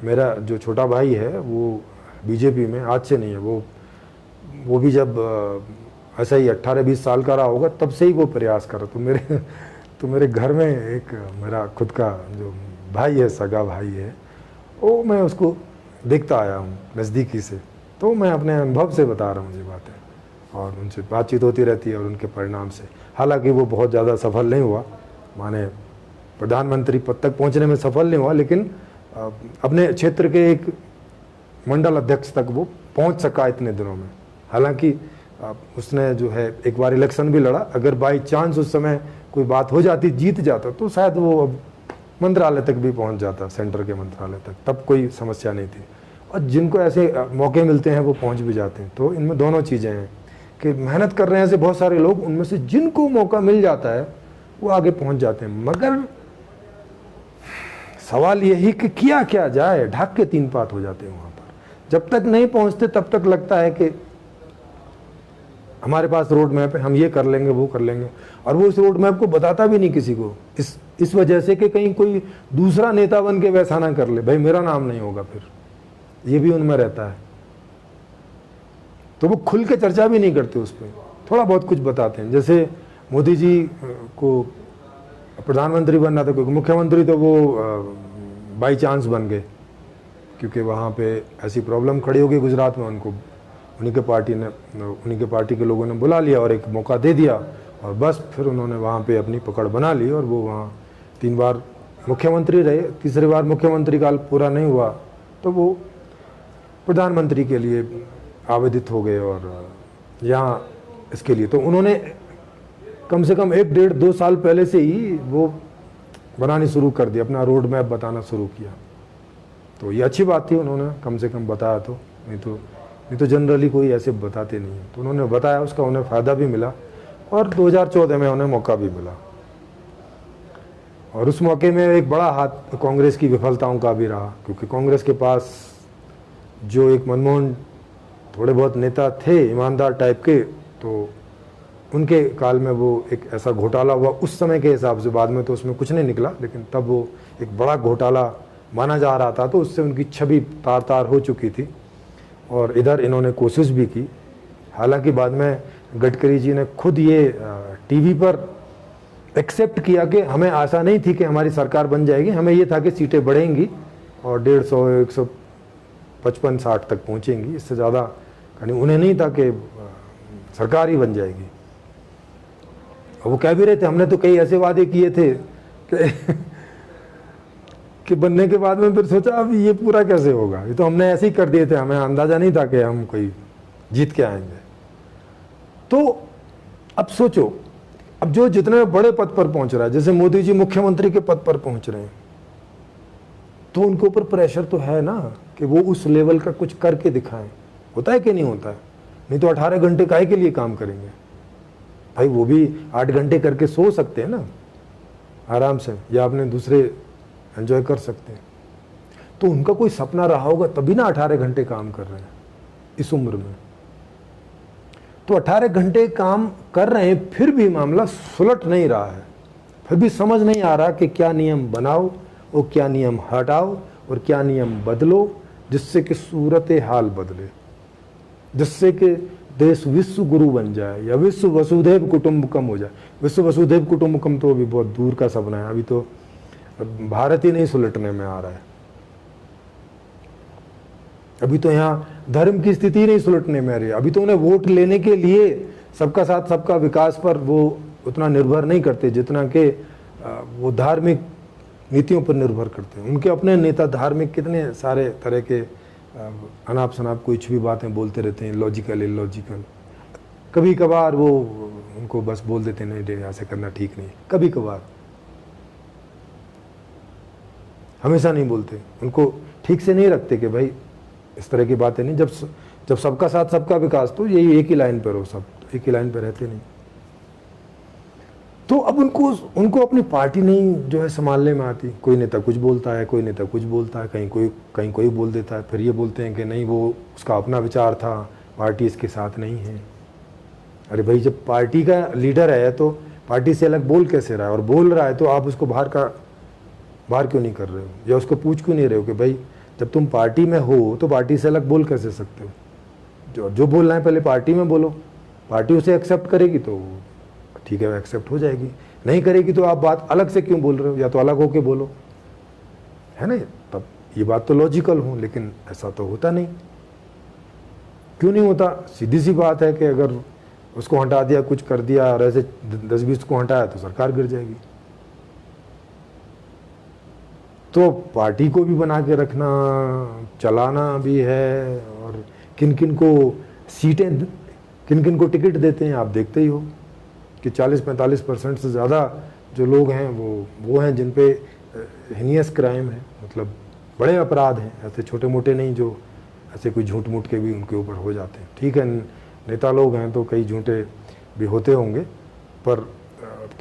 मेरा जो छोटा भाई है वो बीजेपी में आज से नहीं है, वो भी जब ऐसा ही 18-20 साल का रहा होगा तब से ही वो प्रयास कर रहा। तो मेरे घर में एक मेरा खुद का जो भाई है, सगा भाई है, वो मैं उसको देखता आया हूँ नज़दीकी से, तो मैं अपने अनुभव से बता रहा हूँ ये बातें, और उनसे बातचीत होती रहती है और उनके परिणाम से। हालांकि वो बहुत ज़्यादा सफल नहीं हुआ, माने प्रधानमंत्री पद तक पहुँचने में सफल नहीं हुआ, लेकिन अपने क्षेत्र के एक मंडल अध्यक्ष तक वो पहुँच सका इतने दिनों में। हालांकि उसने जो है एक बार इलेक्शन भी लड़ा, अगर बाई चांस उस समय कोई बात हो जाती, जीत जाता, तो शायद वो अब मंत्रालय तक भी पहुंच जाता, सेंटर के मंत्रालय तक, तब कोई समस्या नहीं थी। और जिनको ऐसे मौके मिलते हैं वो पहुंच भी जाते हैं। तो इनमें दोनों चीज़ें हैं कि मेहनत कर रहे हैं ऐसे बहुत सारे लोग, उनमें से जिनको मौका मिल जाता है वो आगे पहुंच जाते हैं। मगर सवाल यही कि किया क्या जाए, ढाक के 3 पात हो जाते हैं वहाँ पर। जब तक नहीं पहुँचते तब तक लगता है कि हमारे पास रोड मैप है, हम ये कर लेंगे वो कर लेंगे, और वो उस रोड मैप को बताता भी नहीं किसी को, इस वजह से कि कहीं कोई दूसरा नेता बन के वैसा ना कर ले, भाई मेरा नाम नहीं होगा, फिर ये भी उनमें रहता है। तो वो खुल के चर्चा भी नहीं करते उस पर, थोड़ा बहुत कुछ बताते हैं। जैसे मोदी जी को प्रधानमंत्री बनना था, क्योंकि मुख्यमंत्री तो वो बाई चांस बन गए, क्योंकि वहाँ पे ऐसी प्रॉब्लम खड़ी हो गई गुजरात में, उनको उन्हीं के पार्टी के लोगों ने बुला लिया और एक मौका दे दिया, और बस फिर उन्होंने वहाँ पे अपनी पकड़ बना ली, और वो वहाँ 3 बार मुख्यमंत्री रहे। तीसरी बार मुख्यमंत्री काल पूरा नहीं हुआ तो वो प्रधानमंत्री के लिए आवेदित हो गए, और यहाँ इसके लिए तो उन्होंने कम से कम 1-1.5-2 साल पहले से ही वो बनानी शुरू कर दी, अपना रोड मैप बताना शुरू किया। तो ये अच्छी बात थी, उन्होंने कम से कम बताया, तो नहीं तो जनरली कोई ऐसे बताते नहीं है। तो उन्होंने बताया, उसका उन्हें फ़ायदा भी मिला, और 2014 में उन्हें मौका भी मिला, और उस मौके में एक बड़ा हाथ कांग्रेस की विफलताओं का भी रहा, क्योंकि कांग्रेस के पास जो एक मनमोहन थोड़े बहुत नेता थे ईमानदार टाइप के, तो उनके काल में वो एक ऐसा घोटाला हुआ उस समय के हिसाब से, बाद में तो उसमें कुछ नहीं निकला, लेकिन तब वो एक बड़ा घोटाला माना जा रहा था, तो उससे उनकी छवि तार तार हो चुकी थी। और इधर इन्होंने कोशिश भी की, हालांकि बाद में गडकरी जी ने खुद ये टीवी पर एक्सेप्ट किया कि हमें आशा नहीं थी कि हमारी सरकार बन जाएगी, हमें ये था कि सीटें बढ़ेंगी और 150, 155, 60 तक पहुंचेंगी, इससे ज़्यादा उन्हें नहीं था कि सरकार ही बन जाएगी। और वो कह भी रहे थे, हमने तो कई ऐसे वादे किए थे कि बनने के बाद में फिर सोचा अब ये पूरा कैसे होगा, ये तो हमने ऐसे ही कर दिए थे, हमें अंदाजा नहीं था कि हम कोई जीत के आएंगे। तो अब सोचो, अब जो जितने बड़े पद पर पहुंच रहा है, जैसे मोदी जी मुख्यमंत्री के पद पर पहुंच रहे हैं, तो उनके ऊपर प्रेशर तो है ना कि वो उस लेवल का कुछ करके दिखाएं। होता है कि नहीं होता है? नहीं तो 18 घंटे काहे के लिए काम करेंगे भाई, वो भी 8 घंटे करके सो सकते हैं ना आराम से, या अपने दूसरे एंजॉय कर सकते हैं। तो उनका कोई सपना रहा होगा तभी ना 18 घंटे काम कर रहे हैं इस उम्र में। तो 18 घंटे काम कर रहे हैं, फिर भी मामला सुलट नहीं रहा है, फिर भी समझ नहीं आ रहा कि क्या नियम बनाओ और क्या नियम हटाओ और क्या नियम बदलो, जिससे कि सूरत हाल बदले, जिससे कि देश विश्व गुरु बन जाए या विश्व वसुधैव कुटुंबकम हो जाए। विश्व वसुधैव कुटुंबकम तो अभी बहुत दूर का सपना है, अभी तो भारत ही नहीं सुलटने में आ रहा है। अभी तो यहाँ धर्म की स्थिति नहीं सुलटने में आ रही है। अभी तो उन्हें वोट लेने के लिए सबका साथ सबका विकास पर वो उतना निर्भर नहीं करते जितना कि वो धार्मिक नीतियों पर निर्भर करते हैं। उनके अपने नेता धार्मिक कितने सारे तरह के अनाप शनाप कुछ भी बातें बोलते रहते हैं, लॉजिकल इलॉजिकल। कभी कभार वो उनको बस बोल देते नहीं रे ऐसे करना ठीक नहीं, कभी कभार, हमेशा नहीं बोलते। उनको ठीक से नहीं रखते कि भाई इस तरह की बातें नहीं। जब सबका साथ सबका विकास, तो यही एक ही लाइन पर हो, सब एक ही लाइन पर रहते नहीं। तो अब उनको अपनी पार्टी नहीं जो है संभालने में आती। कोई नेता कुछ बोलता है, कोई नेता कुछ बोलता है, कहीं कोई बोल देता है, फिर ये बोलते हैं कि नहीं वो उसका अपना विचार था, पार्टी इसके साथ नहीं है। अरे भाई जब पार्टी का लीडर है तो पार्टी से अलग बोल कैसे रहा है, और बोल रहा है तो आप उसको बाहर क्यों नहीं कर रहे हो, या उसको पूछ क्यों नहीं रहे हो कि भाई जब तुम पार्टी में हो तो पार्टी से अलग बोल कैसे सकते हो। जो बोलना है पहले पार्टी में बोलो, पार्टी उसे एक्सेप्ट करेगी तो ठीक है, वो एक्सेप्ट हो जाएगी, नहीं करेगी तो आप बात अलग से क्यों बोल रहे हो, या तो अलग होके बोलो, है ना। तब ये बात तो लॉजिकल हो, लेकिन ऐसा तो होता नहीं। क्यों नहीं होता? सीधी सी बात है कि अगर उसको हटा दिया, कुछ कर दिया, और ऐसे 10-20 को हटाया तो सरकार गिर जाएगी। तो पार्टी को भी बना के रखना, चलाना भी है, और किन किन को सीटें, किन किन को टिकट देते हैं आप देखते ही हो कि 40-45% से ज़्यादा जो लोग हैं वो हैं जिन पे हिनियस क्राइम है, मतलब बड़े अपराध हैं, ऐसे छोटे मोटे नहीं जो ऐसे कोई झूठ मूठ के भी उनके ऊपर हो जाते हैं। ठीक है, नेता लोग हैं तो कई झूठे भी होते होंगे, पर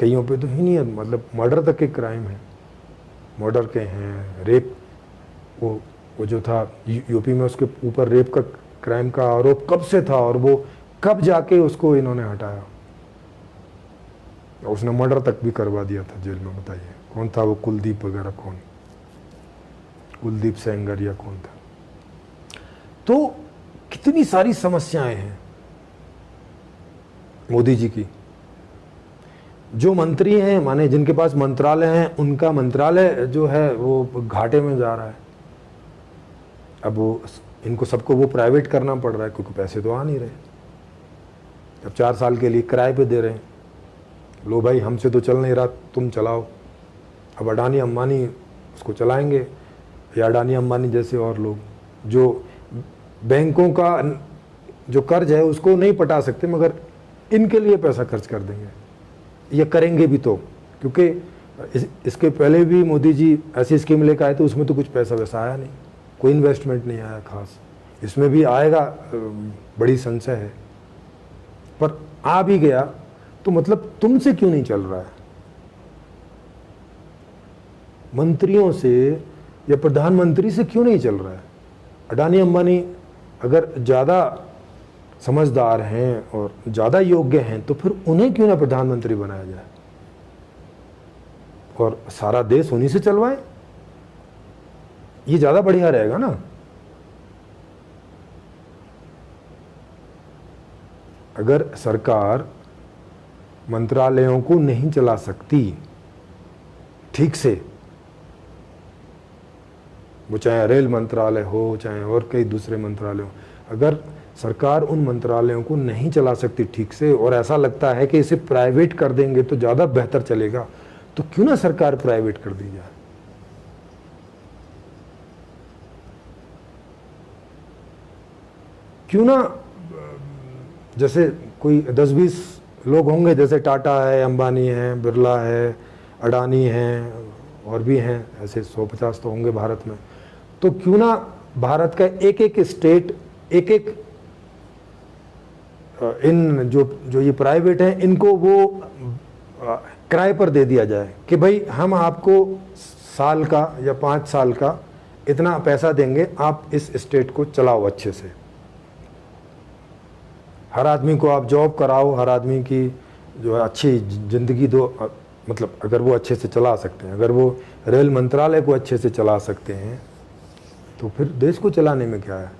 कईयों पे तो हिनियस, मतलब मर्डर तक के क्राइम है, मर्डर के हैं, रेप, वो जो था यूपी में उसके ऊपर रेप का क्राइम का आरोप कब से था, और वो कब जाके उसको इन्होंने हटाया, उसने मर्डर तक भी करवा दिया था जेल में। बताइए कौन था वो, कुलदीप वगैरह, कौन, कुलदीप सेंगर या कौन था। तो कितनी सारी समस्याएं हैं मोदी जी की। जो मंत्री हैं, माने जिनके पास मंत्रालय हैं, उनका मंत्रालय जो है वो घाटे में जा रहा है। अब वो इनको सबको वो प्राइवेट करना पड़ रहा है क्योंकि पैसे तो आ नहीं रहे। अब 4 साल के लिए किराए पे दे रहे हैं, लो भाई हमसे तो चल नहीं रहा, तुम चलाओ। अब अडानी अंबानी उसको चलाएंगे, या अडानी अंबानी जैसे और लोग जो बैंकों का जो कर्ज है उसको नहीं पटा सकते, मगर इनके लिए पैसा खर्च कर देंगे, ये करेंगे भी तो, क्योंकि इसके पहले भी मोदी जी ऐसी स्कीम लेकर आए थे, उसमें तो कुछ पैसा वैसा आया नहीं, कोई इन्वेस्टमेंट नहीं आया खास। इसमें भी आएगा, बड़ी संशय है, पर आ भी गया तो मतलब तुमसे क्यों नहीं चल रहा है, मंत्रियों से या प्रधानमंत्री से क्यों नहीं चल रहा है। अडानी अंबानी अगर ज़्यादा समझदार हैं और ज़्यादा योग्य हैं तो फिर उन्हें क्यों ना प्रधानमंत्री बनाया जाए और सारा देश उन्हीं से चलवाए, ये ज़्यादा बढ़िया रहेगा ना। अगर सरकार मंत्रालयों को नहीं चला सकती ठीक से, वो चाहे रेल मंत्रालय हो चाहे और कई दूसरे मंत्रालय हो, अगर सरकार उन मंत्रालयों को नहीं चला सकती ठीक से और ऐसा लगता है कि इसे प्राइवेट कर देंगे तो ज़्यादा बेहतर चलेगा, तो क्यों ना सरकार प्राइवेट कर दी जाए। क्यों ना, जैसे कोई 10-20 लोग होंगे, जैसे टाटा है, अंबानी है, बिरला है, अडानी हैं, और भी हैं ऐसे 150 तो होंगे भारत में, तो क्यों ना भारत का एक एक स्टेट, एक एक इन जो ये प्राइवेट हैं, इनको वो किराए पर दे दिया जाए कि भाई हम आपको साल का या 5 साल का इतना पैसा देंगे, आप इस स्टेट को चलाओ अच्छे से। हर आदमी को आप जॉब कराओ, हर आदमी की जो है अच्छी ज़िंदगी दो, मतलब अगर वो अच्छे से चला सकते हैं, अगर वो रेल मंत्रालय को अच्छे से चला सकते हैं तो फिर देश को चलाने में क्या है।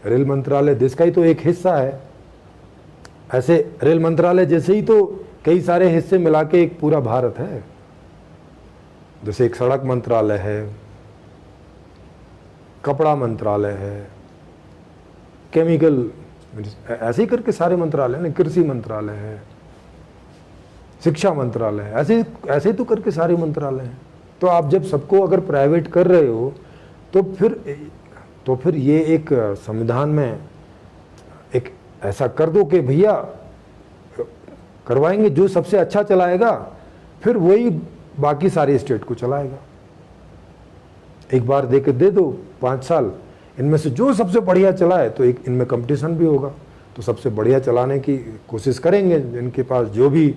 रेल मंत्रालय देश का ही तो एक हिस्सा है। ऐसे रेल मंत्रालय जैसे ही तो कई सारे हिस्से मिला के एक पूरा भारत है। जैसे एक सड़क मंत्रालय है, कपड़ा मंत्रालय है, केमिकल, ऐसे ही करके सारे मंत्रालय ने, कृषि मंत्रालय है, शिक्षा मंत्रालय है, ऐसे तो करके सारे मंत्रालय हैं। तो आप जब सबको अगर प्राइवेट कर रहे हो तो तो फिर ये एक संविधान में एक ऐसा कर दो कि भैया करवाएंगे, जो सबसे अच्छा चलाएगा फिर वही बाकी सारे स्टेट को चलाएगा। एक बार दे के दे दो 5 साल, इनमें से जो सबसे बढ़िया चलाए तो एक इनमें कंपटीशन भी होगा, तो सबसे बढ़िया चलाने की कोशिश करेंगे, जिनके पास जो भी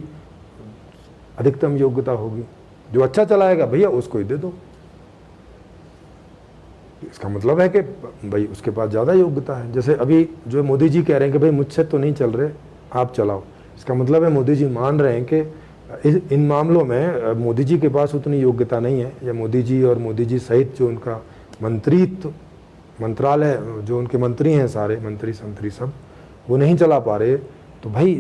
अधिकतम योग्यता होगी, जो अच्छा चलाएगा भैया उसको ही दे दो। इसका मतलब है कि भाई उसके पास ज़्यादा योग्यता है। जैसे अभी जो मोदी जी कह रहे हैं कि भाई मुझसे तो नहीं चल रहे, आप चलाओ, इसका मतलब है मोदी जी मान रहे हैं कि इन मामलों में मोदी जी के पास उतनी योग्यता नहीं है, या मोदी जी और मोदी जी सहित जो उनका मंत्रालय, जो उनके मंत्री हैं, सारे मंत्री संतरी सब, वो नहीं चला पा रहे, तो भाई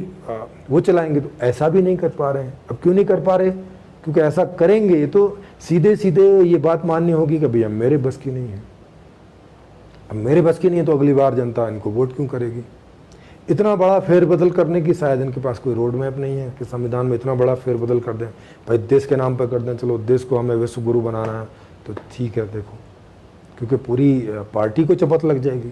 वो चलाएंगे। तो ऐसा भी नहीं कर पा रहे हैं। अब क्यों नहीं कर पा रहे? क्योंकि ऐसा करेंगे तो सीधे सीधे ये बात माननी होगी कि भैया मेरे बस की नहीं है। अब मेरे बस की नहीं है तो अगली बार जनता इनको वोट क्यों करेगी? इतना बड़ा फेरबदल करने की शायद इनके पास कोई रोड मैप नहीं है कि संविधान में इतना बड़ा फेरबदल कर दें। भाई देश के नाम पर कर दें, चलो देश को हमें विश्व गुरु बनाना है तो ठीक है, देखो, क्योंकि पूरी पार्टी को चपत लग जाएगी।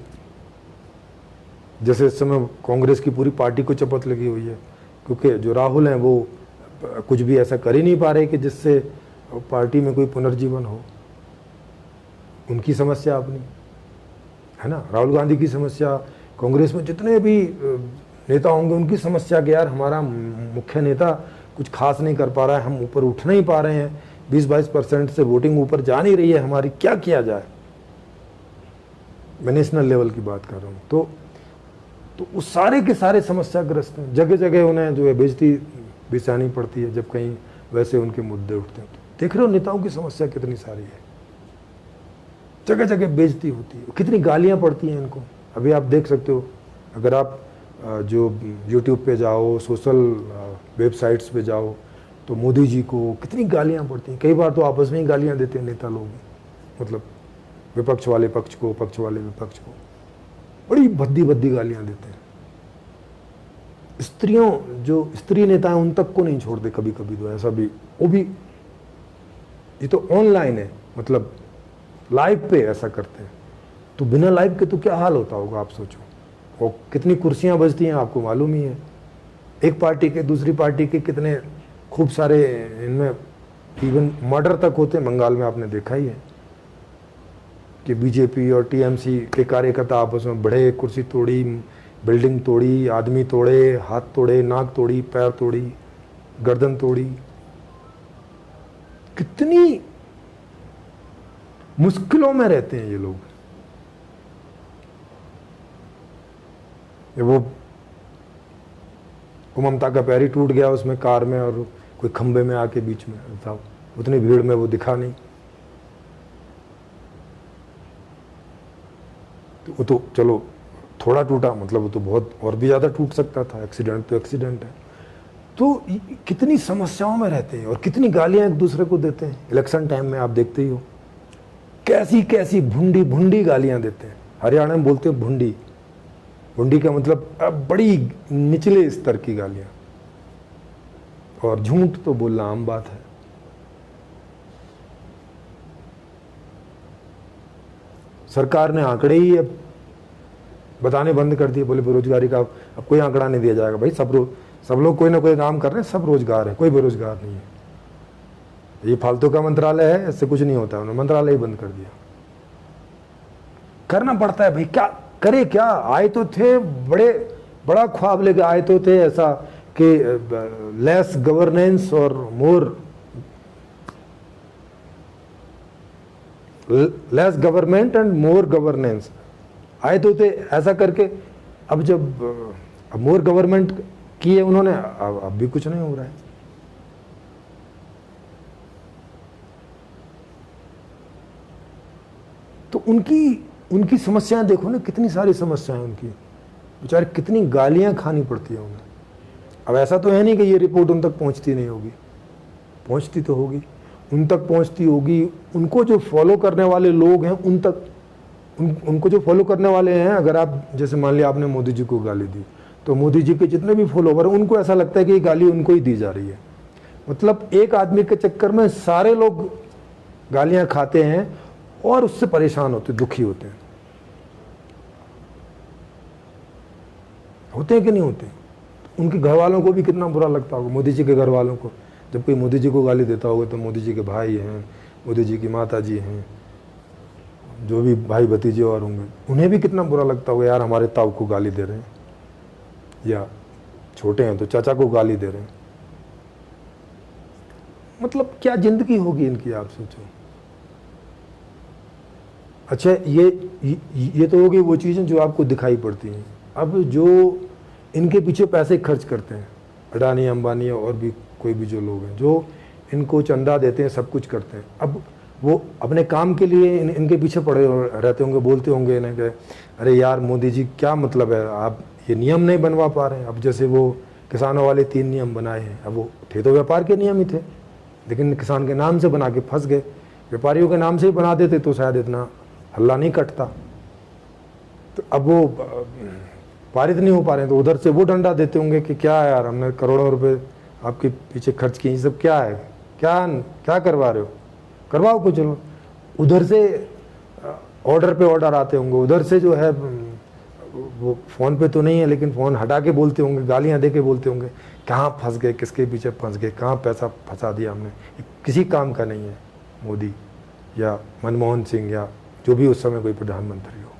जैसे इस समय कांग्रेस की पूरी पार्टी को चपत लगी हुई है, क्योंकि जो राहुल हैं वो कुछ भी ऐसा कर ही नहीं पा रहे कि जिससे पार्टी में कोई पुनर्जीवन हो। उनकी समस्या अपनी है ना, राहुल गांधी की समस्या, कांग्रेस में जितने भी नेता होंगे उनकी समस्या कि यार हमारा मुख्य नेता कुछ खास नहीं कर पा रहा है, हम ऊपर उठ नहीं पा रहे हैं, 20-22% से वोटिंग ऊपर जा नहीं रही है हमारी, क्या किया जाए। मैं नेशनल लेवल की बात कर रहा हूँ। तो उस सारे के सारे समस्याग्रस्त हैं। जगह जगह उन्हें जो है बेइज्जती बिछानी पड़ती है जब कहीं वैसे उनके मुद्दे उठते हैं। तो देख रहे हो नेताओं की समस्या कितनी सारी है, जगह जगह बेइज्जती होती है, कितनी गालियां पड़ती हैं इनको। अभी आप देख सकते हो, अगर आप जो YouTube पे जाओ, सोशल वेबसाइट्स पे जाओ, तो मोदी जी को कितनी गालियां पड़ती हैं। कई बार तो आपस में ही गालियां देते हैं नेता लोग, मतलब विपक्ष वाले पक्ष को, पक्ष वाले विपक्ष को, बड़ी भद्दी भद्दी गालियां देते हैं। स्त्रियों, जो स्त्री नेता हैं उन तक को नहीं छोड़ते कभी कभी, तो ऐसा भी, वो भी, ये तो ऑनलाइन है, मतलब लाइव पे ऐसा करते हैं। तो बिना लाइव के तो क्या हाल होता होगा आप सोचो। और कितनी कुर्सियां बजती हैं आपको मालूम ही है। एक पार्टी के दूसरी पार्टी के कितने खूब सारे, इनमें इवन मर्डर तक होते हैं। बंगाल में आपने देखा ही है कि बीजेपी और टीएमसी के कार्यकर्ता आपस में बढ़े, कुर्सी तोड़ी, बिल्डिंग तोड़ी, आदमी तोड़े, हाथ तोड़े, नाक तोड़ी, पैर तोड़ी, गर्दन तोड़ी। कितनी मुश्किलों में रहते हैं ये लोग। वो ममता का पैर ही टूट गया उसमें कार में, और कोई खंबे में आके बीच में था, उतनी भीड़ में वो दिखा नहीं। तो वो तो चलो थोड़ा टूटा, मतलब वो तो बहुत और भी ज़्यादा टूट सकता था। एक्सीडेंट तो एक्सीडेंट है। तो कितनी समस्याओं में रहते हैं और कितनी गालियां एक दूसरे को देते हैं। इलेक्शन टाइम में आप देखते ही हो, कैसी कैसी भुंडी भुंडी गालियां देते हैं। हरियाणा में बोलते हैं भुंडी। भुंडी का मतलब बड़ी निचले स्तर की गालियां। और झूठ तो बोलना आम बात है। सरकार ने आंकड़े ही अब बताने बंद कर दिए, बोले बेरोजगारी का अब कोई आंकड़ा नहीं दिया जाएगा। भाई सब लोग कोई ना कोई काम कर रहे हैं, सब रोजगार है, कोई बेरोजगार नहीं है। ये फालतू का मंत्रालय है, इससे कुछ नहीं होता। उन्होंने मंत्रालय ही बंद कर दिया। करना पड़ता है भाई, क्या करे क्या। आए तो थे, बड़ा ख्वाब लेके आए तो थे ऐसा कि लेस गवर्नेंस और more, less government and more governance, आए तो थे ऐसा करके। अब जब मोर गवर्नमेंट की है उन्होंने, अब भी कुछ नहीं हो रहा है। तो उनकी समस्याएं देखो ना, कितनी सारी समस्याएं उनकी, बेचारे कितनी गालियां खानी पड़ती है उन्हें। अब ऐसा तो है नहीं कि ये रिपोर्ट उन तक पहुंचती नहीं होगी, पहुंचती तो होगी, उन तक पहुंचती होगी। उनको जो फॉलो करने वाले लोग हैं उन तक, उनको जो फॉलो करने वाले हैं, अगर आप जैसे मान लिया आपने मोदी जी को गाली दी, तो मोदी जी के जितने भी फॉलोवर हैं उनको ऐसा लगता है कि ये गाली उनको ही दी जा रही है। मतलब एक आदमी के चक्कर में सारे लोग गालियां खाते हैं और उससे परेशान होते, दुखी होते हैं। होते हैं कि नहीं होते? उनके घर वालों को भी कितना बुरा लगता होगा, मोदी जी के घर वालों को। जब कोई मोदी जी को गाली देता होगा तो मोदी जी के भाई हैं, मोदी जी की माता जी हैं, जो भी भाई भतीजे और होंगे, उन्हें भी कितना बुरा लगता होगा, यार हमारे ताऊ को गाली दे रहे हैं, या छोटे हैं तो चाचा को गाली दे रहे हैं। मतलब क्या जिंदगी होगी इनकी, आप सोचो। अच्छा, ये तो होगी वो चीज़ें जो आपको दिखाई पड़ती हैं। अब जो इनके पीछे पैसे खर्च करते हैं, अडानी अंबानी और भी कोई भी जो लोग हैं, जो इनको चंदा देते हैं, सब कुछ करते हैं, अब वो अपने काम के लिए इनके पीछे पड़े रहते होंगे, बोलते होंगे इन्हें कि अरे यार मोदी जी क्या मतलब है, आप ये नियम नहीं बनवा पा रहे हैं। अब जैसे वो किसानों वाले 3 नियम बनाए हैं, अब वो थे तो व्यापार के नियम ही थे, लेकिन किसान के नाम से बना के फंस गए। व्यापारियों के नाम से ही बना देते तो शायद इतना हल्ला नहीं कटता। तो अब वो पारित नहीं हो पा रहे हैं, तो उधर से वो डंडा देते होंगे कि क्या यार, हमने करोड़ों रुपए आपके पीछे खर्च किए, ये सब क्या है, क्या करवा रहे हो, करवाओ कुछ। चलो, उधर से ऑर्डर पे ऑर्डर आते होंगे, उधर से जो है वो फ़ोन पे तो नहीं है लेकिन फ़ोन हटा के बोलते होंगे, गालियाँ दे के बोलते होंगे, कहाँ फंस गए, किसके पीछे फंस गए, कहाँ पैसा फंसा दिया हमने, किसी काम का नहीं है। मोदी या मनमोहन सिंह या जो भी उस समय कोई प्रधानमंत्री हो,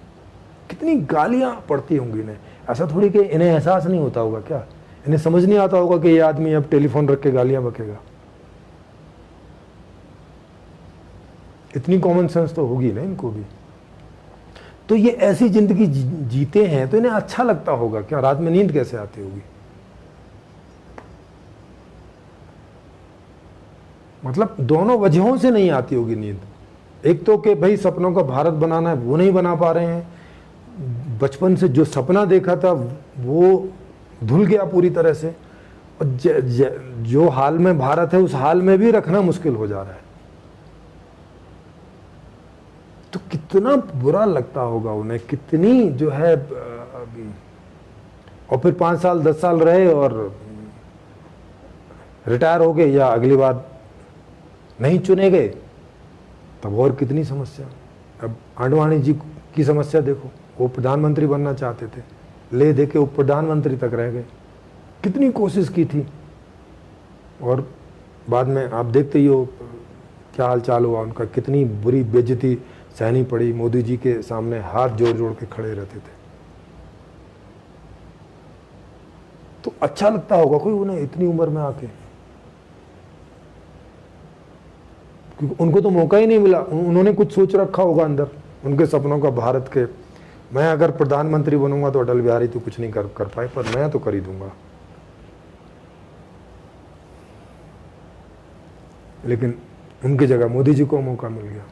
कितनी गालियाँ पड़ती होंगी इन्हें। ऐसा थोड़ी कि इन्हें एहसास नहीं होता होगा क्या, इन्हें समझ नहीं आता होगा कि ये आदमी अब टेलीफोन रख के गालियाँ बकेगा। इतनी कॉमन सेंस तो होगी ना इनको भी। तो ये ऐसी जिंदगी जीते हैं तो इन्हें अच्छा लगता होगा क्या, रात में नींद कैसे आती होगी? मतलब दोनों वजहों से नहीं आती होगी नींद। एक तो कि भाई सपनों का भारत बनाना है, वो नहीं बना पा रहे हैं, बचपन से जो सपना देखा था वो धुल गया पूरी तरह से, और जो हाल में भारत है उस हाल में भी रखना मुश्किल हो जा रहा है। तो कितना बुरा लगता होगा उन्हें, कितनी जो है। और फिर 5 साल 10 साल रहे और रिटायर हो गए या अगली बार नहीं चुने गए, तब और कितनी समस्या। अब आडवाणी जी की समस्या देखो, वो प्रधानमंत्री बनना चाहते थे, ले दे के वो प्रधानमंत्री तक रह गए, कितनी कोशिश की थी, और बाद में आप देखते ही हो क्या हाल चाल हुआ उनका, कितनी बुरी बेइज्जती सहनी पड़ी। मोदी जी के सामने हाथ जोड़ जोड़ के खड़े रहते थे। तो अच्छा लगता होगा कोई उन्हें इतनी उम्र में आके, क्योंकि उनको तो मौका ही नहीं मिला। उन्होंने कुछ सोच रखा होगा अंदर उनके सपनों का भारत के, मैं अगर प्रधानमंत्री बनूंगा तो अटल बिहारी तो कुछ नहीं कर पाए, पर मैं तो कर ही दूंगा। लेकिन उनकी जगह मोदी जी को मौका मिल गया।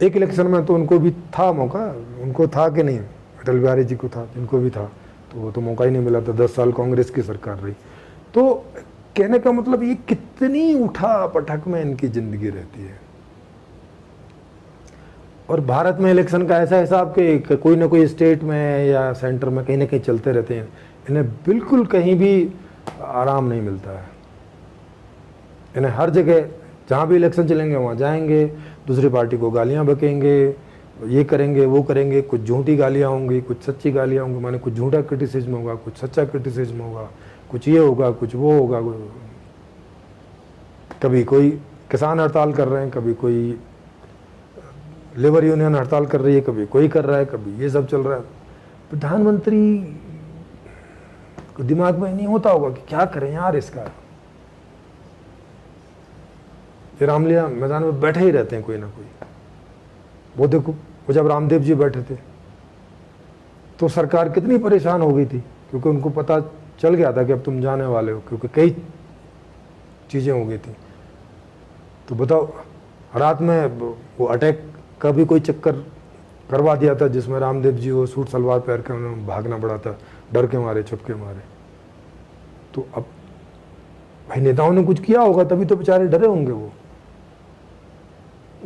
एक इलेक्शन में तो उनको भी था मौका, उनको था कि नहीं, अटल बिहारी जी को था, जिनको भी था, तो वो तो मौका ही नहीं मिला था। 10 साल कांग्रेस की सरकार रही। तो कहने का मतलब ये कितनी उठा पटक में इनकी जिंदगी रहती है। और भारत में इलेक्शन का ऐसा हिसाब कि कोई ना कोई स्टेट में या सेंटर में कहीं ना कहीं चलते रहते हैं, इन्हें बिल्कुल कहीं भी आराम नहीं मिलता है। इन्हें हर जगह जहाँ भी इलेक्शन चलेंगे वहाँ जाएंगे, दूसरी पार्टी को गालियाँ बकेंगे, ये करेंगे वो करेंगे, कुछ झूठी गालियाँ होंगी, कुछ सच्ची गालियाँ होंगी, माने कुछ झूठा क्रिटिसिज्म होगा, कुछ सच्चा क्रिटिसिज्म होगा, कुछ ये होगा, कुछ वो होगा। कभी कोई किसान हड़ताल कर रहे हैं, कभी कोई लेबर यूनियन हड़ताल कर रही है, कभी कोई कर रहा है, कभी ये सब चल रहा है। प्रधानमंत्री को दिमाग में नहीं होता होगा कि क्या करें यार इसका। ये रामलीला मैदान में बैठे ही रहते हैं कोई ना कोई। वो देखो, वो जब रामदेव जी बैठे थे तो सरकार कितनी परेशान हो गई थी, क्योंकि उनको पता चल गया था कि अब तुम जाने वाले हो, क्योंकि कई चीज़ें हो गई थी। तो बताओ, रात में वो अटैक का भी कोई चक्कर करवा दिया था, जिसमें रामदेव जी वो सूट सलवार पहन के उन्हें भागना पड़ा था, डर के मारे, छुप के मारे। तो अब भाई नेताओं ने कुछ किया होगा तभी तो बेचारे डरे होंगे वो।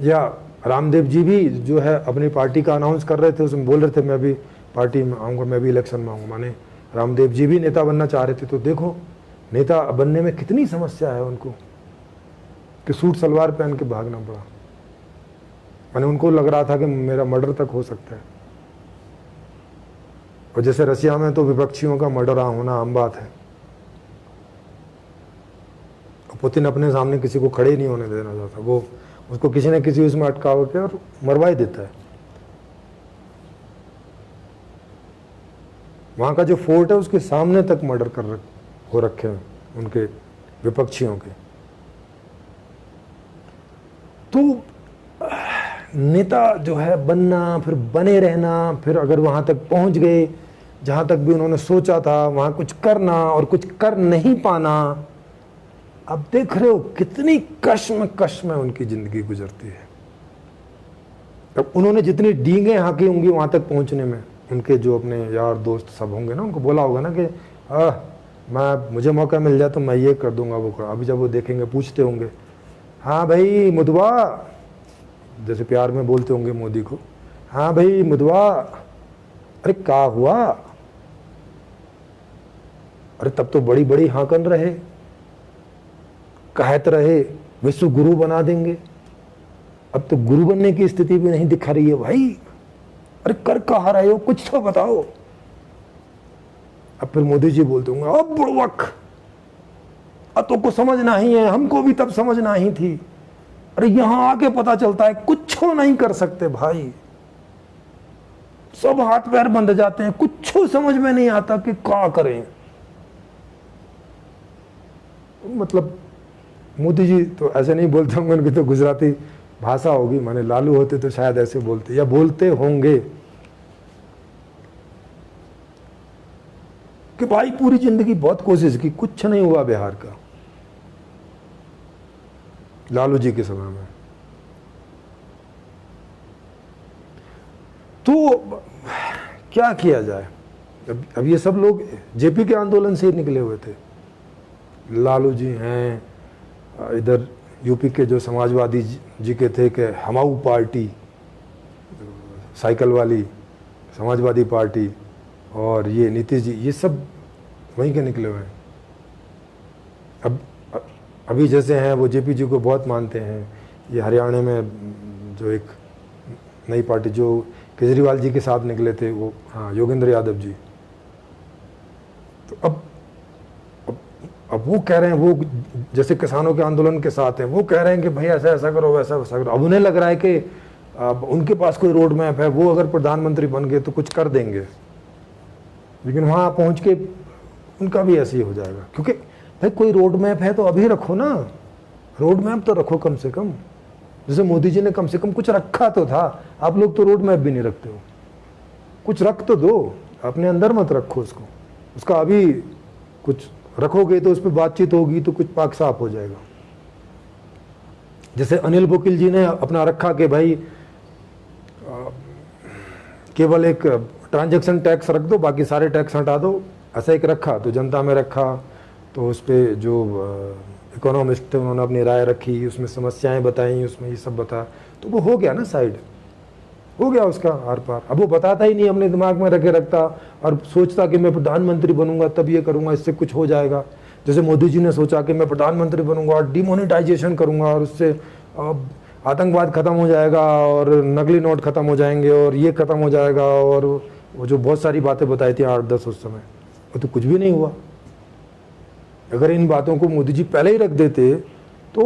या रामदेव जी भी जो है अपनी पार्टी का अनाउंस कर रहे थे, उसमें बोल रहे थे मैं भी पार्टी में आऊँगा, मैं भी इलेक्शन में आऊँगा। माने रामदेव जी भी नेता बनना चाह रहे थे। तो देखो नेता बनने में कितनी समस्या है उनको, कि सूट सलवार पहन के भागना पड़ा। माने उनको लग रहा था कि मेरा मर्डर तक हो सकता है। और जैसे रसिया में तो विपक्षियों का मर्डर होना आम बात है। पुतिन अपने सामने किसी को खड़े नहीं होने देना चाहता, वो उसको किसी न किसी उसमें अटका के और मरवा ही देता है। वहां का जो फोर्ट है उसके सामने तक मर्डर हो रखे हैं उनके विपक्षियों के। तो नेता जो है बनना, फिर बने रहना, फिर अगर वहां तक पहुंच गए जहां तक भी उन्होंने सोचा था, वहां कुछ करना और कुछ कर नहीं पाना। अब देख रहे हो कितनी कश्म उनकी जिंदगी गुजरती है। अब उन्होंने जितनी डींगे हाकी होंगी वहां तक पहुंचने में, उनके जो अपने यार दोस्त सब होंगे ना, उनको बोला होगा ना कि मुझे मौका मिल जाए तो मैं ये कर दूंगा वो कर। अभी जब वो देखेंगे पूछते होंगे, हाँ भाई मुदवा, जैसे प्यार में बोलते होंगे मोदी को, हाँ भाई मुदवा, अरे क्या हुआ, अरे तब तो बड़ी बड़ी हाकन रहे, कहते रहे विश्व गुरु बना देंगे, अब तो गुरु बनने की स्थिति भी नहीं दिखा रही है भाई। अरे कर कहा रहे हो, कुछ तो बताओ। अब फिर मोदी जी बोलते होंगे, अब बुड़वक, तो को समझना ही है, हमको भी तब समझना ही थी। अरे यहां आके पता चलता है कुछ नहीं कर सकते भाई, सब हाथ पैर बंध जाते हैं, कुछ समझ में नहीं आता कि क्या करें। मतलब मोदी जी तो ऐसे नहीं बोलते होंगे, उनकी तो गुजराती भाषा होगी, माने लालू होते तो शायद ऐसे बोलते या बोलते होंगे कि भाई पूरी जिंदगी बहुत कोशिश की, कुछ नहीं हुआ बिहार का, लालू जी के समय में। तो क्या किया जाए। अब ये सब लोग जेपी के आंदोलन से ही निकले हुए थे। लालू जी हैं, इधर यूपी के जो समाजवादी जी के थे कि हमाऊ पार्टी, साइकिल वाली समाजवादी पार्टी, और ये नीतीश जी, ये सब वहीं के निकले हुए हैं। अब अभी जैसे हैं वो जेपी जी को बहुत मानते हैं। ये हरियाणा में जो एक नई पार्टी जो केजरीवाल जी के साथ निकले थे, वो हाँ योगेंद्र यादव जी, तो अब वो कह रहे हैं, वो जैसे किसानों के आंदोलन के साथ हैं, वो कह रहे हैं कि भाई ऐसा ऐसा करो, वैसा वैसा करो। अब उन्हें लग रहा है कि अब उनके पास कोई रोड मैप है, वो अगर प्रधानमंत्री बन गए तो कुछ कर देंगे, लेकिन वहां पहुंच के उनका भी ऐसे ही हो जाएगा। क्योंकि भाई कोई रोड मैप है तो अभी रखो ना, रोड मैप तो रखो कम से कम। जैसे मोदी जी ने कम से कम कुछ रखा तो था, आप लोग तो रोड मैप भी नहीं रखते हो। कुछ रख तो दो, अपने अंदर मत रखो उसको, उसका अभी कुछ रखोगे तो उस पर बातचीत होगी तो कुछ पाक साफ हो जाएगा। जैसे अनिल बोकिल जी ने अपना रखा कि भाई केवल एक ट्रांजैक्शन टैक्स रख दो, बाकी सारे टैक्स हटा दो, ऐसा एक रखा। तो जनता में रखा, तो उस पर जो इकोनॉमिस्ट थे उन्होंने अपनी राय रखी, उसमें समस्याएं बताई, उसमें ये सब बताया, तो वो हो गया ना, साइड हो गया उसका आर पार। अब वो बताता ही नहीं, अपने दिमाग में रखे रखता और सोचता कि मैं प्रधानमंत्री बनूंगा तब ये करूंगा, इससे कुछ हो जाएगा। जैसे मोदी जी ने सोचा कि मैं प्रधानमंत्री बनूंगा और डिमोनेटाइजेशन करूंगा और उससे आतंकवाद खत्म हो जाएगा और नकली नोट खत्म हो जाएंगे और ये खत्म हो जाएगा, और वो जो बहुत सारी बातें बताई थी 8-10 उस समय, वो तो कुछ भी नहीं हुआ। अगर इन बातों को मोदी जी पहले ही रख देते तो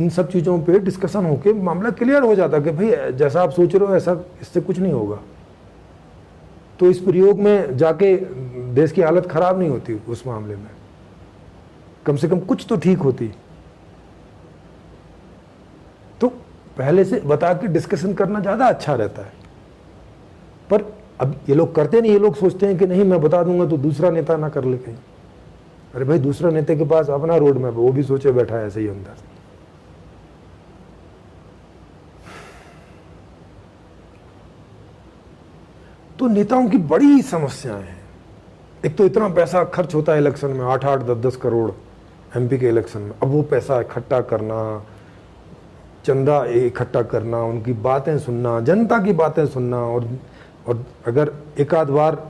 इन सब चीज़ों पे डिस्कशन होके मामला क्लियर हो जाता कि भाई जैसा आप सोच रहे हो ऐसा, इससे कुछ नहीं होगा। तो इस प्रयोग में जाके देश की हालत खराब नहीं होती, उस मामले में कम से कम कुछ तो ठीक होती। तो पहले से बता के डिस्कशन करना ज़्यादा अच्छा रहता है। पर अब ये लोग करते नहीं, ये लोग सोचते हैं कि नहीं मैं बता दूंगा तो दूसरा नेता ना कर ले कहीं। अरे भाई दूसरा नेता के पास अपना रोड मैप, वो भी सोचे बैठा है ऐसे ही अंदर। तो नेताओं की बड़ी समस्याएं हैं। एक तो इतना पैसा खर्च होता है इलेक्शन में, 8-8, 10-10 करोड़ एमपी के इलेक्शन में। अब वो पैसा इकट्ठा करना, चंदा इकट्ठा करना, उनकी बातें सुनना, जनता की बातें सुनना, और अगर एक आध बार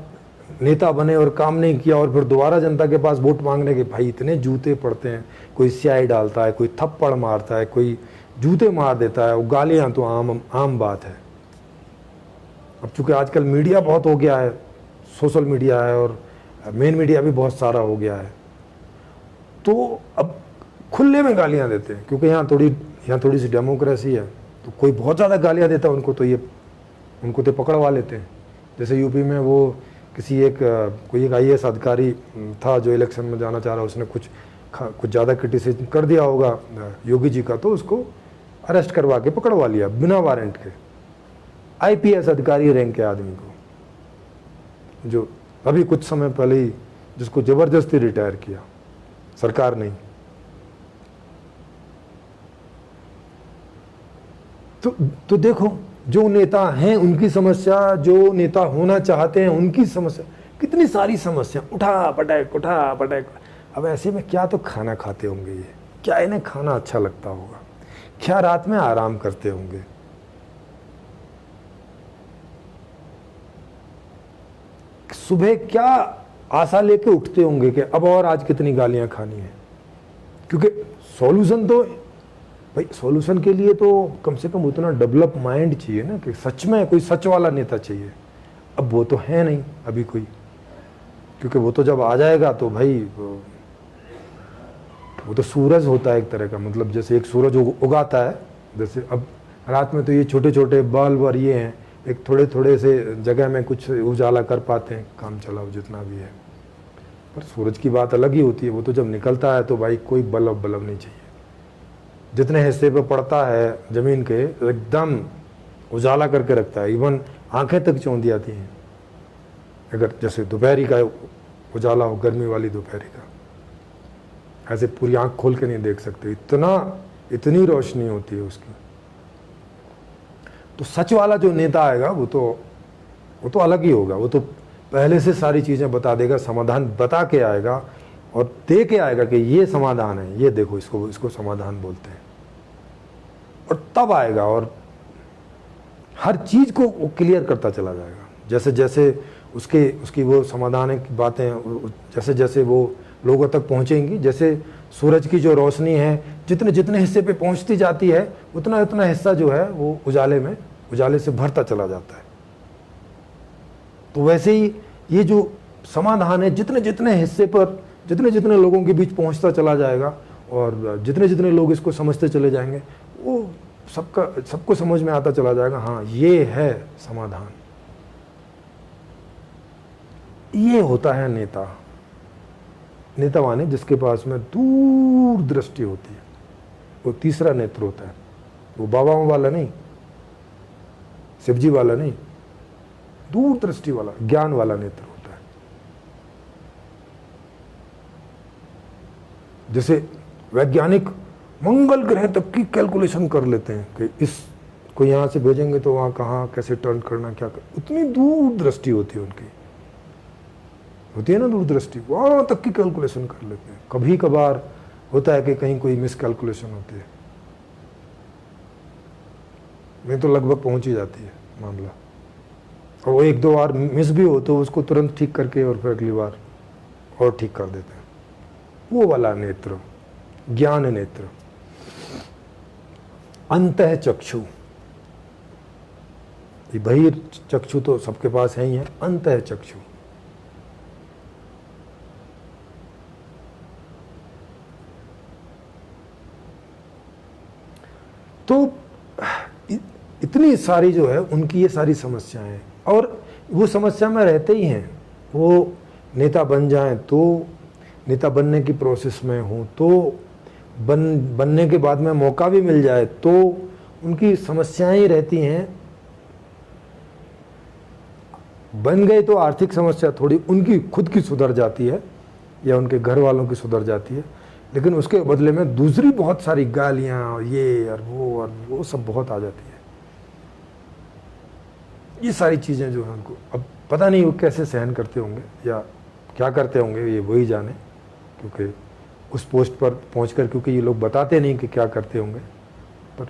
नेता बने और काम नहीं किया और फिर दोबारा जनता के पास वोट मांगने के, भाई इतने जूते पड़ते हैं। कोई स्याही डालता है, कोई थप्पड़ मारता है, कोई जूते मार देता है, वो गालियां तो आम बात है। अब चूंकि आजकल मीडिया बहुत हो गया है, सोशल मीडिया है और मेन मीडिया भी बहुत सारा हो गया है, तो अब खुले में गालियां देते हैं, क्योंकि यहाँ थोड़ी सी डेमोक्रेसी है। तो कोई बहुत ज़्यादा गालियां देता है उनको तो पकड़वा लेते हैं। जैसे यूपी में वो कोई एक IAS अधिकारी था जो इलेक्शन में जाना चाह रहा, उसने कुछ ज़्यादा क्रिटिसिज्म कर दिया होगा योगी जी का, तो उसको अरेस्ट करवा के पकड़वा लिया बिना वारंट के। IPS अधिकारी रैंक के आदमी को, जो अभी कुछ समय पहले ही जिसको जबरदस्ती रिटायर किया सरकार ने। तो देखो, जो नेता हैं उनकी समस्या, जो नेता होना चाहते हैं उनकी समस्या, कितनी सारी समस्या, उठा पटक। अब ऐसे में क्या तो खाना खाते होंगे ये, क्या इन्हें खाना अच्छा लगता होगा, क्या रात में आराम करते होंगे, सुबह क्या आशा लेके उठते होंगे कि अब और आज कितनी गालियां खानी है। क्योंकि सॉल्यूशन तो भाई, सॉल्यूशन के लिए तो कम से कम उतना डेवलप माइंड चाहिए ना, कि सच में कोई सच वाला नेता चाहिए। अब वो तो है नहीं अभी कोई, क्योंकि वो तो जब आ जाएगा तो भाई वो तो सूरज होता है एक तरह का, मतलब जैसे एक सूरज उगाता है, जैसे अब रात में तो ये छोटे छोटे बल्ब और ये हैं, एक थोड़े थोड़े से जगह में कुछ उजाला कर पाते हैं, काम चलाओ जितना भी है। पर सूरज की बात अलग ही होती है, वो तो जब निकलता है तो भाई कोई बल्ब नहीं चाहिए। जितने हिस्से पे पड़ता है जमीन के एकदम उजाला करके रखता है, इवन आंखें तक चौंधी आती हैं। अगर जैसे दोपहरी का उजाला हो, गर्मी वाली दोपहरी का, ऐसे पूरी आंख खोल के नहीं देख सकते, इतनी रोशनी होती है उसकी। तो सच वाला जो नेता आएगा वो तो अलग ही होगा। वो तो पहले से सारी चीजें बता देगा, समाधान बता के आएगा और दे के आएगा कि ये समाधान है, ये देखो, इसको समाधान बोलते हैं। और तब आएगा और हर चीज को वो क्लियर करता चला जाएगा। जैसे जैसे उसकी वो समाधान की बातें जैसे जैसे वो लोगों तक पहुंचेंगी, जैसे सूरज की जो रोशनी है जितने हिस्से पे पहुंचती जाती है, उतना हिस्सा जो है वो उजाले से भरता चला जाता है। तो वैसे ही ये जो समाधान है, जितने हिस्से पर जितने लोगों के बीच पहुंचता चला जाएगा और जितने लोग इसको समझते चले जाएंगे, वो सबको समझ में आता चला जाएगा, हाँ ये है समाधान। ये होता है नेता माने जिसके पास में दूर दृष्टि होती है, वो तीसरा नेत्र होता है। वो बाबाओं वाला नहीं, शिवजी वाला नहीं, दूर दृष्टि वाला, ज्ञान वाला नेत्र होता है। जैसे वैज्ञानिक मंगल ग्रह तक की कैलकुलेशन कर लेते हैं कि इसको यहां से भेजेंगे तो वहां कहाँ कैसे टर्न करना, क्या कर, उतनी दूर दृष्टि होती है उनकी, होती है ना दूरदृष्टि, वहां तक की कैलकुलेशन कर लेते हैं। कभी कभार होता है कि कहीं कोई मिस कैलकुलेशन होती है, नहीं तो लगभग पहुंच ही जाती है मामला। और वो एक दो बार मिस भी हो तो उसको तुरंत ठीक करके और फिर अगली बार और ठीक कर देते हैं। वो वाला नेत्र, ज्ञान नेत्र। अंतः चक्षु, ये बहिर चक्षु तो सबके पास है ही है, अंतः चक्षु। तो इतनी सारी जो है उनकी ये सारी समस्याएं हैं, और वो समस्या में रहते ही हैं। वो नेता बन जाएं तो, नेता बनने की प्रोसेस में हो तो, बनने के बाद में मौका भी मिल जाए तो उनकी समस्याएं ही रहती हैं। बन गए तो आर्थिक समस्या थोड़ी उनकी खुद की सुधर जाती है या उनके घर वालों की सुधर जाती है, लेकिन उसके बदले में दूसरी बहुत सारी गालियां और ये और वो सब बहुत आ जाती है। ये सारी चीजें जो है उनको अब पता नहीं वो कैसे सहन करते होंगे या क्या करते होंगे, ये वही जाने, क्योंकि उस पोस्ट पर पहुंचकर क्योंकि ये लोग बताते नहीं कि क्या करते होंगे, पर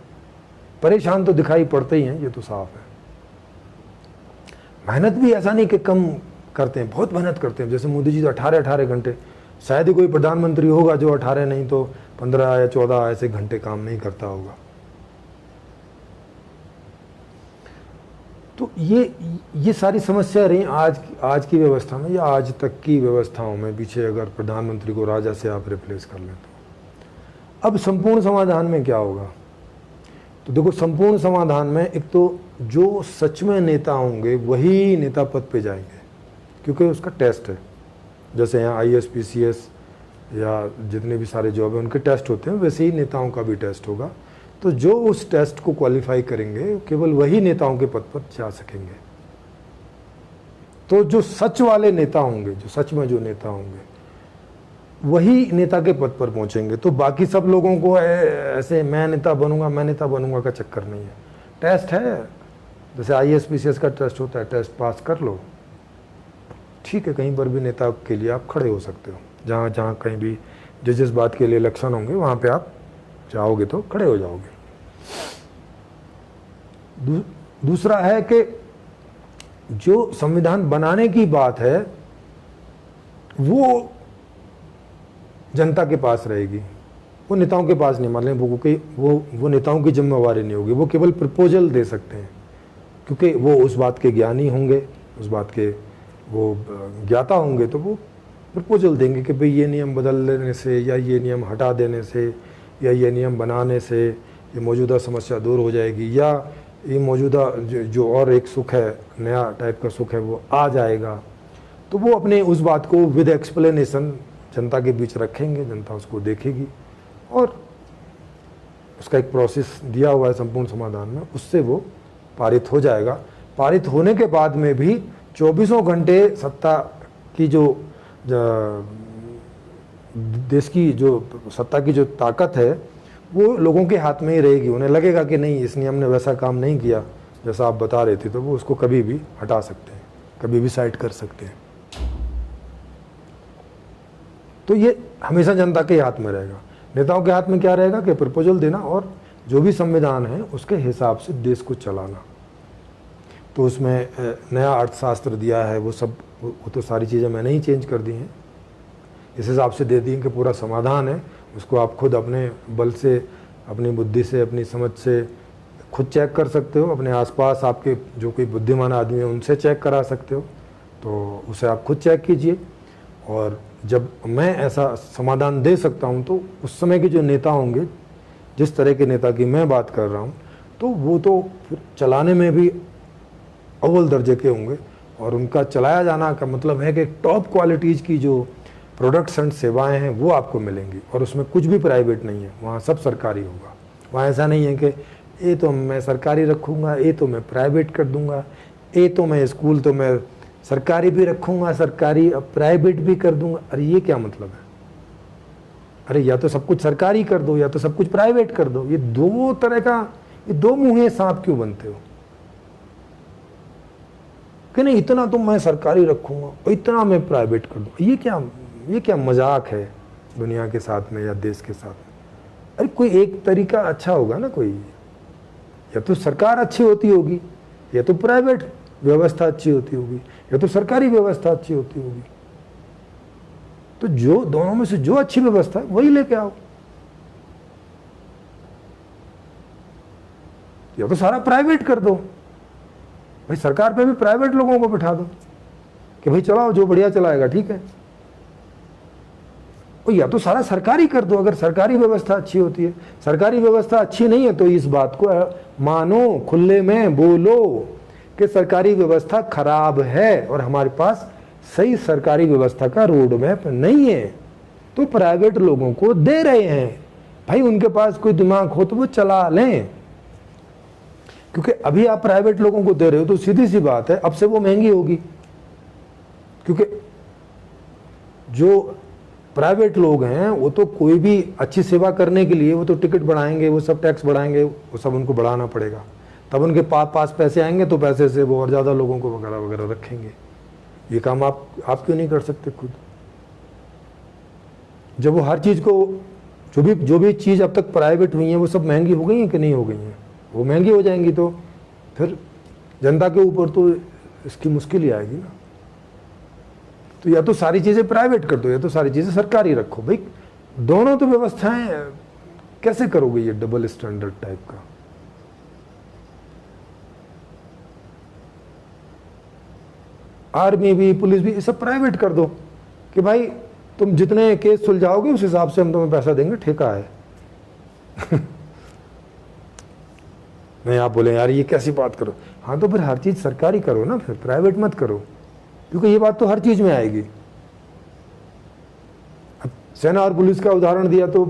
परेशान तो दिखाई पड़ते ही हैं, ये तो साफ है। मेहनत भी ऐसा नहीं कि कम करते हैं, बहुत मेहनत करते हैं। जैसे मोदी जी 18 घंटे, शायद ही कोई प्रधानमंत्री होगा जो 18 नहीं तो 15 या 14 ऐसे घंटे काम नहीं करता होगा। तो ये सारी समस्या रही आज की व्यवस्था में या आज तक की व्यवस्थाओं में। पीछे अगर प्रधानमंत्री को राजा से आप रिप्लेस कर लें तो अब संपूर्ण समाधान में क्या होगा? तो देखो, संपूर्ण समाधान में एक तो जो सच में नेता होंगे वही नेता पद पे जाएंगे, क्योंकि उसका टेस्ट है। जैसे यहाँ IAS PCS या जितने भी सारे जॉब हैं उनके टेस्ट होते हैं, वैसे ही नेताओं का भी टेस्ट होगा। तो जो उस टेस्ट को क्वालिफाई करेंगे केवल वही नेताओं के पद पर जा सकेंगे। तो जो सच वाले नेता होंगे, जो सच में जो नेता होंगे, वही नेता के पद पर पहुंचेंगे। तो बाकी सब लोगों को ऐसे मैं नेता बनूंगा का चक्कर नहीं है। टेस्ट है, जैसे IAS PCS का टेस्ट होता है, टेस्ट पास कर लो, ठीक है, कहीं पर भी नेता के लिए आप खड़े हो सकते हो। जहाँ जहाँ कहीं भी जिस बात के लिए इलेक्शन होंगे वहाँ पे आप जाओगे तो खड़े हो जाओगे। दूसरा है कि जो संविधान बनाने की बात है वो जनता के पास रहेगी, वो नेताओं के पास नहीं। मान लें वो नेताओं की जिम्मेवारी नहीं होगी, वो केवल प्रपोजल दे सकते हैं, क्योंकि वो उस बात के ज्ञानी होंगे, उस बात के वो ज्ञाता होंगे। तो वो प्रपोजल देंगे कि भाई ये नियम बदल देने से या ये नियम हटा देने से या ये नियम बनाने से ये मौजूदा समस्या दूर हो जाएगी, या ये मौजूदा जो और एक सुख है, नया टाइप का सुख है, वो आ जाएगा। तो वो अपने उस बात को विद एक्सप्लेनेशन जनता के बीच रखेंगे, जनता उसको देखेगी और उसका एक प्रोसेस दिया हुआ है संपूर्ण समाधान में, उससे वो पारित हो जाएगा। पारित होने के बाद में भी 24 घंटे सत्ता की जो देश की जो सत्ता की जो ताकत है वो लोगों के हाथ में ही रहेगी। उन्हें लगेगा कि नहीं, इस नियम ने वैसा काम नहीं किया जैसा आप बता रहे थे, तो वो उसको कभी भी हटा सकते हैं, कभी भी साइड कर सकते हैं। तो ये हमेशा जनता के हाथ में रहेगा। नेताओं के हाथ में क्या रहेगा कि प्रपोजल देना और जो भी संविधान है उसके हिसाब से देश को चलाना। तो उसमें नया अर्थशास्त्र दिया है, वो तो सारी चीज़ें मैंने ही चेंज कर दी हैं, इस हिसाब से दे दी हैं कि पूरा समाधान है, उसको आप खुद अपने बल से, अपनी बुद्धि से, अपनी समझ से खुद चेक कर सकते हो। अपने आसपास आपके जो कोई बुद्धिमान आदमी है उनसे चेक करा सकते हो, तो उसे आप खुद चेक कीजिए। और जब मैं ऐसा समाधान दे सकता हूँ तो उस समय के जो नेता होंगे, जिस तरह के नेता की मैं बात कर रहा हूँ, तो वो तो फिर चलाने में भी अव्वल दर्जे के होंगे। और उनका चलाया जाना का मतलब है कि टॉप क्वालिटीज़ की जो प्रोडक्ट्स एंड सेवाएं हैं वो आपको मिलेंगी, और उसमें कुछ भी प्राइवेट नहीं है, वहाँ सब सरकारी होगा। वहाँ ऐसा नहीं है कि ये तो मैं सरकारी रखूँगा, ये तो मैं प्राइवेट कर दूँगा, ये तो मैं स्कूल तो मैं सरकारी भी रखूँगा, सरकारी अब प्राइवेट भी कर दूँगा। अरे ये क्या मतलब है? अरे या तो सब कुछ सरकारी कर दो या तो सब कुछ प्राइवेट कर दो। ये दो तरह का, ये दो मुँहे सांप क्यों बनते हो कि नहीं इतना तो मैं सरकारी रखूँगा और इतना मैं प्राइवेट कर दूँ? ये क्या मजाक है दुनिया के साथ में या देश के साथ में? अरे कोई एक तरीका अच्छा होगा ना, कोई या तो सरकार अच्छी होती होगी, या तो प्राइवेट व्यवस्था अच्छी होती होगी, या तो सरकारी व्यवस्था अच्छी होती होगी। तो जो दोनों में से जो अच्छी व्यवस्था है वही लेके आओ। या तो सारा प्राइवेट कर दो, भाई सरकार पे भी प्राइवेट लोगों को बिठा दो कि भाई चलाओ, जो बढ़िया चलाएगा ठीक है। और या तो सारा सरकारी कर दो अगर सरकारी व्यवस्था अच्छी होती है। सरकारी व्यवस्था अच्छी नहीं है तो इस बात को मानो, खुले में बोलो कि सरकारी व्यवस्था खराब है और हमारे पास सही सरकारी व्यवस्था का रोड मैप नहीं है, तो प्राइवेट लोगों को दे रहे हैं। भाई उनके पास कोई दिमाग हो तो वो चला लें, क्योंकि अभी आप प्राइवेट लोगों को दे रहे हो तो सीधी सी बात है अब से वो महंगी होगी, क्योंकि जो प्राइवेट लोग हैं वो तो कोई भी अच्छी सेवा करने के लिए वो तो टिकट बढ़ाएंगे, वो सब टैक्स बढ़ाएंगे, वो सब उनको बढ़ाना पड़ेगा, तब उनके पास पैसे आएंगे तो पैसे से वो और ज़्यादा लोगों को वगैरह वगैरह रखेंगे। ये काम आप क्यों नहीं कर सकते खुद? जब वो हर चीज़ को, जो भी चीज़ अब तक प्राइवेट हुई है वो सब महंगी हो गई हैं कि नहीं हो गई हैं? वो महंगी हो जाएंगी तो फिर जनता के ऊपर तो इसकी मुश्किल ही आएगी ना। तो या तो सारी चीज़ें प्राइवेट कर दो या तो सारी चीज़ें सरकारी रखो। भाई दोनों तो व्यवस्थाएं कैसे करोगे ये डबल स्टैंडर्ड टाइप का? आर्मी भी, पुलिस भी, ये सब प्राइवेट कर दो कि भाई तुम जितने केस सुलझाओगे उस हिसाब से हम तुम्हें पैसा देंगे, ठेका है। नहीं, आप बोले यार ये कैसी बात करो, हाँ तो फिर हर चीज़ सरकारी करो ना, फिर प्राइवेट मत करो, क्योंकि ये बात तो हर चीज़ में आएगी। अब सेना और पुलिस का उदाहरण दिया तो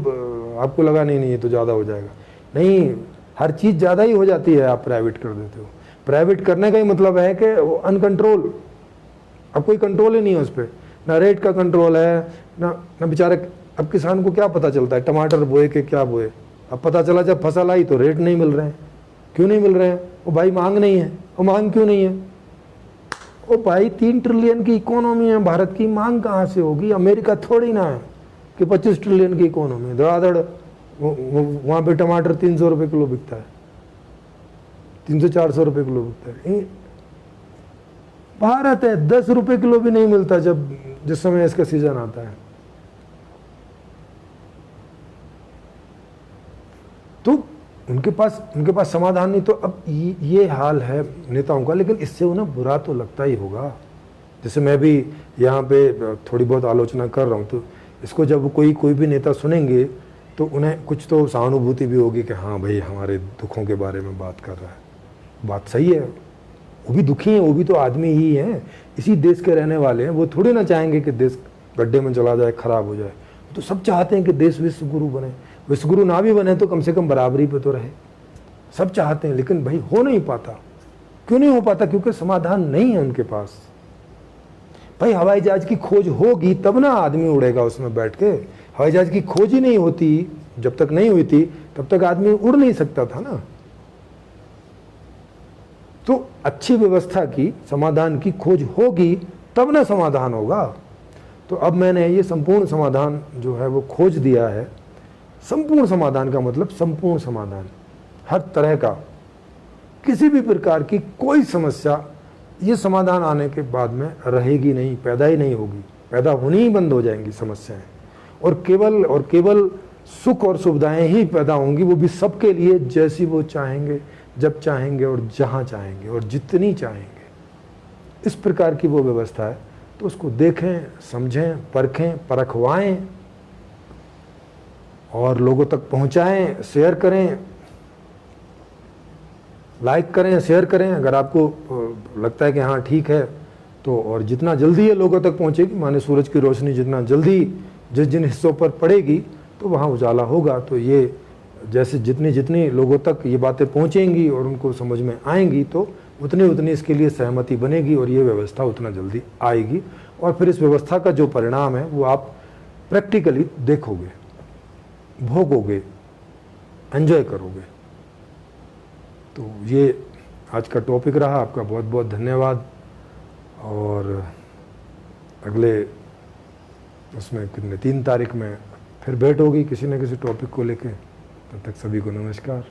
आपको लगा नहीं ये तो ज़्यादा हो जाएगा, नहीं, हर चीज़ ज़्यादा ही हो जाती है आप प्राइवेट कर देते हो। प्राइवेट करने का ही मतलब है कि वो अनकंट्रोल, अब कोई कंट्रोल ही नहीं है उस पर, ना रेट का कंट्रोल है, ना बेचारे, अब किसान को क्या पता चलता है टमाटर बोए के क्या बोए, अब पता चला जब फसल आई तो रेट नहीं मिल रहे हैं। क्यों नहीं मिल रहे हैं? वो भाई मांग नहीं है। वो मांग क्यों नहीं है? वो भाई 3 ट्रिलियन की इकोनॉमी है भारत की, मांग कहाँ से होगी? अमेरिका थोड़ी ना है कि 25 ट्रिलियन की इकोनॉमी है, धड़ाधड़ वहाँ पे टमाटर 300 रुपये किलो बिकता है, 300-400 रुपये किलो बिकता है। भारत है 10 रुपये किलो भी नहीं मिलता जिस समय इसका सीजन आता है। तो उनके पास समाधान नहीं। तो अब ये हाल है नेताओं का, लेकिन इससे उन्हें बुरा तो लगता ही होगा। जैसे मैं भी यहाँ पे थोड़ी बहुत आलोचना कर रहा हूँ, तो इसको जब कोई भी नेता सुनेंगे तो उन्हें कुछ तो सहानुभूति भी होगी कि हाँ भाई हमारे दुखों के बारे में बात कर रहा है। बात सही है, वो भी दुखी हैं, वो भी तो आदमी ही हैं, इसी देश के रहने वाले हैं। वो थोड़ी ना चाहेंगे कि देश गड्ढे में चला जाए, खराब हो जाए। तो सब चाहते हैं कि देश विश्व गुरु बने, विश्व गुरु ना भी बने तो कम से कम बराबरी पे तो रहे, सब चाहते हैं। लेकिन भाई हो नहीं पाता। क्यों नहीं हो पाता? क्योंकि समाधान नहीं है उनके पास। भाई हवाई जहाज की खोज होगी तब ना आदमी उड़ेगा उसमें बैठ के। हवाई जहाज की खोज ही नहीं होती, जब तक नहीं हुई थी तब तक आदमी उड़ नहीं सकता था ना। तो अच्छी व्यवस्था की, समाधान की खोज होगी तब ना समाधान होगा। तो अब मैंने ये संपूर्ण समाधान जो है वो खोज दिया है। संपूर्ण समाधान का मतलब संपूर्ण समाधान, हर तरह का, किसी भी प्रकार की कोई समस्या ये समाधान आने के बाद में रहेगी नहीं, पैदा ही नहीं होगी, पैदा होनी ही बंद हो जाएंगी समस्याएं, और केवल सुख और सुविधाएं ही पैदा होंगी, वो भी सबके लिए, जैसी वो चाहेंगे, जब चाहेंगे और जहां चाहेंगे और जितनी चाहेंगे। इस प्रकार की वो व्यवस्था है। तो उसको देखें, समझें, परखें, परखवाएं और लोगों तक पहुंचाएं, शेयर करें, लाइक करें, शेयर करें। अगर आपको लगता है कि हाँ ठीक है तो, और जितना जल्दी ये लोगों तक पहुंचेगी, माने सूरज की रोशनी जितना जल्दी जिन हिस्सों पर पड़ेगी तो वहाँ उजाला होगा। तो ये जैसे जितनी लोगों तक ये बातें पहुँचेंगी और उनको समझ में आएंगी तो उतनी इसके लिए सहमति बनेगी और ये व्यवस्था उतना जल्दी आएगी। और फिर इस व्यवस्था का जो परिणाम है वो आप प्रैक्टिकली देखोगे, भोगोगे, एंजॉय करोगे। तो ये आज का टॉपिक रहा। आपका बहुत बहुत धन्यवाद। और अगले उसमें कितने 3 तारीख में फिर भेंट होगी किसी न किसी टॉपिक को लेके। तब तक सभी को नमस्कार।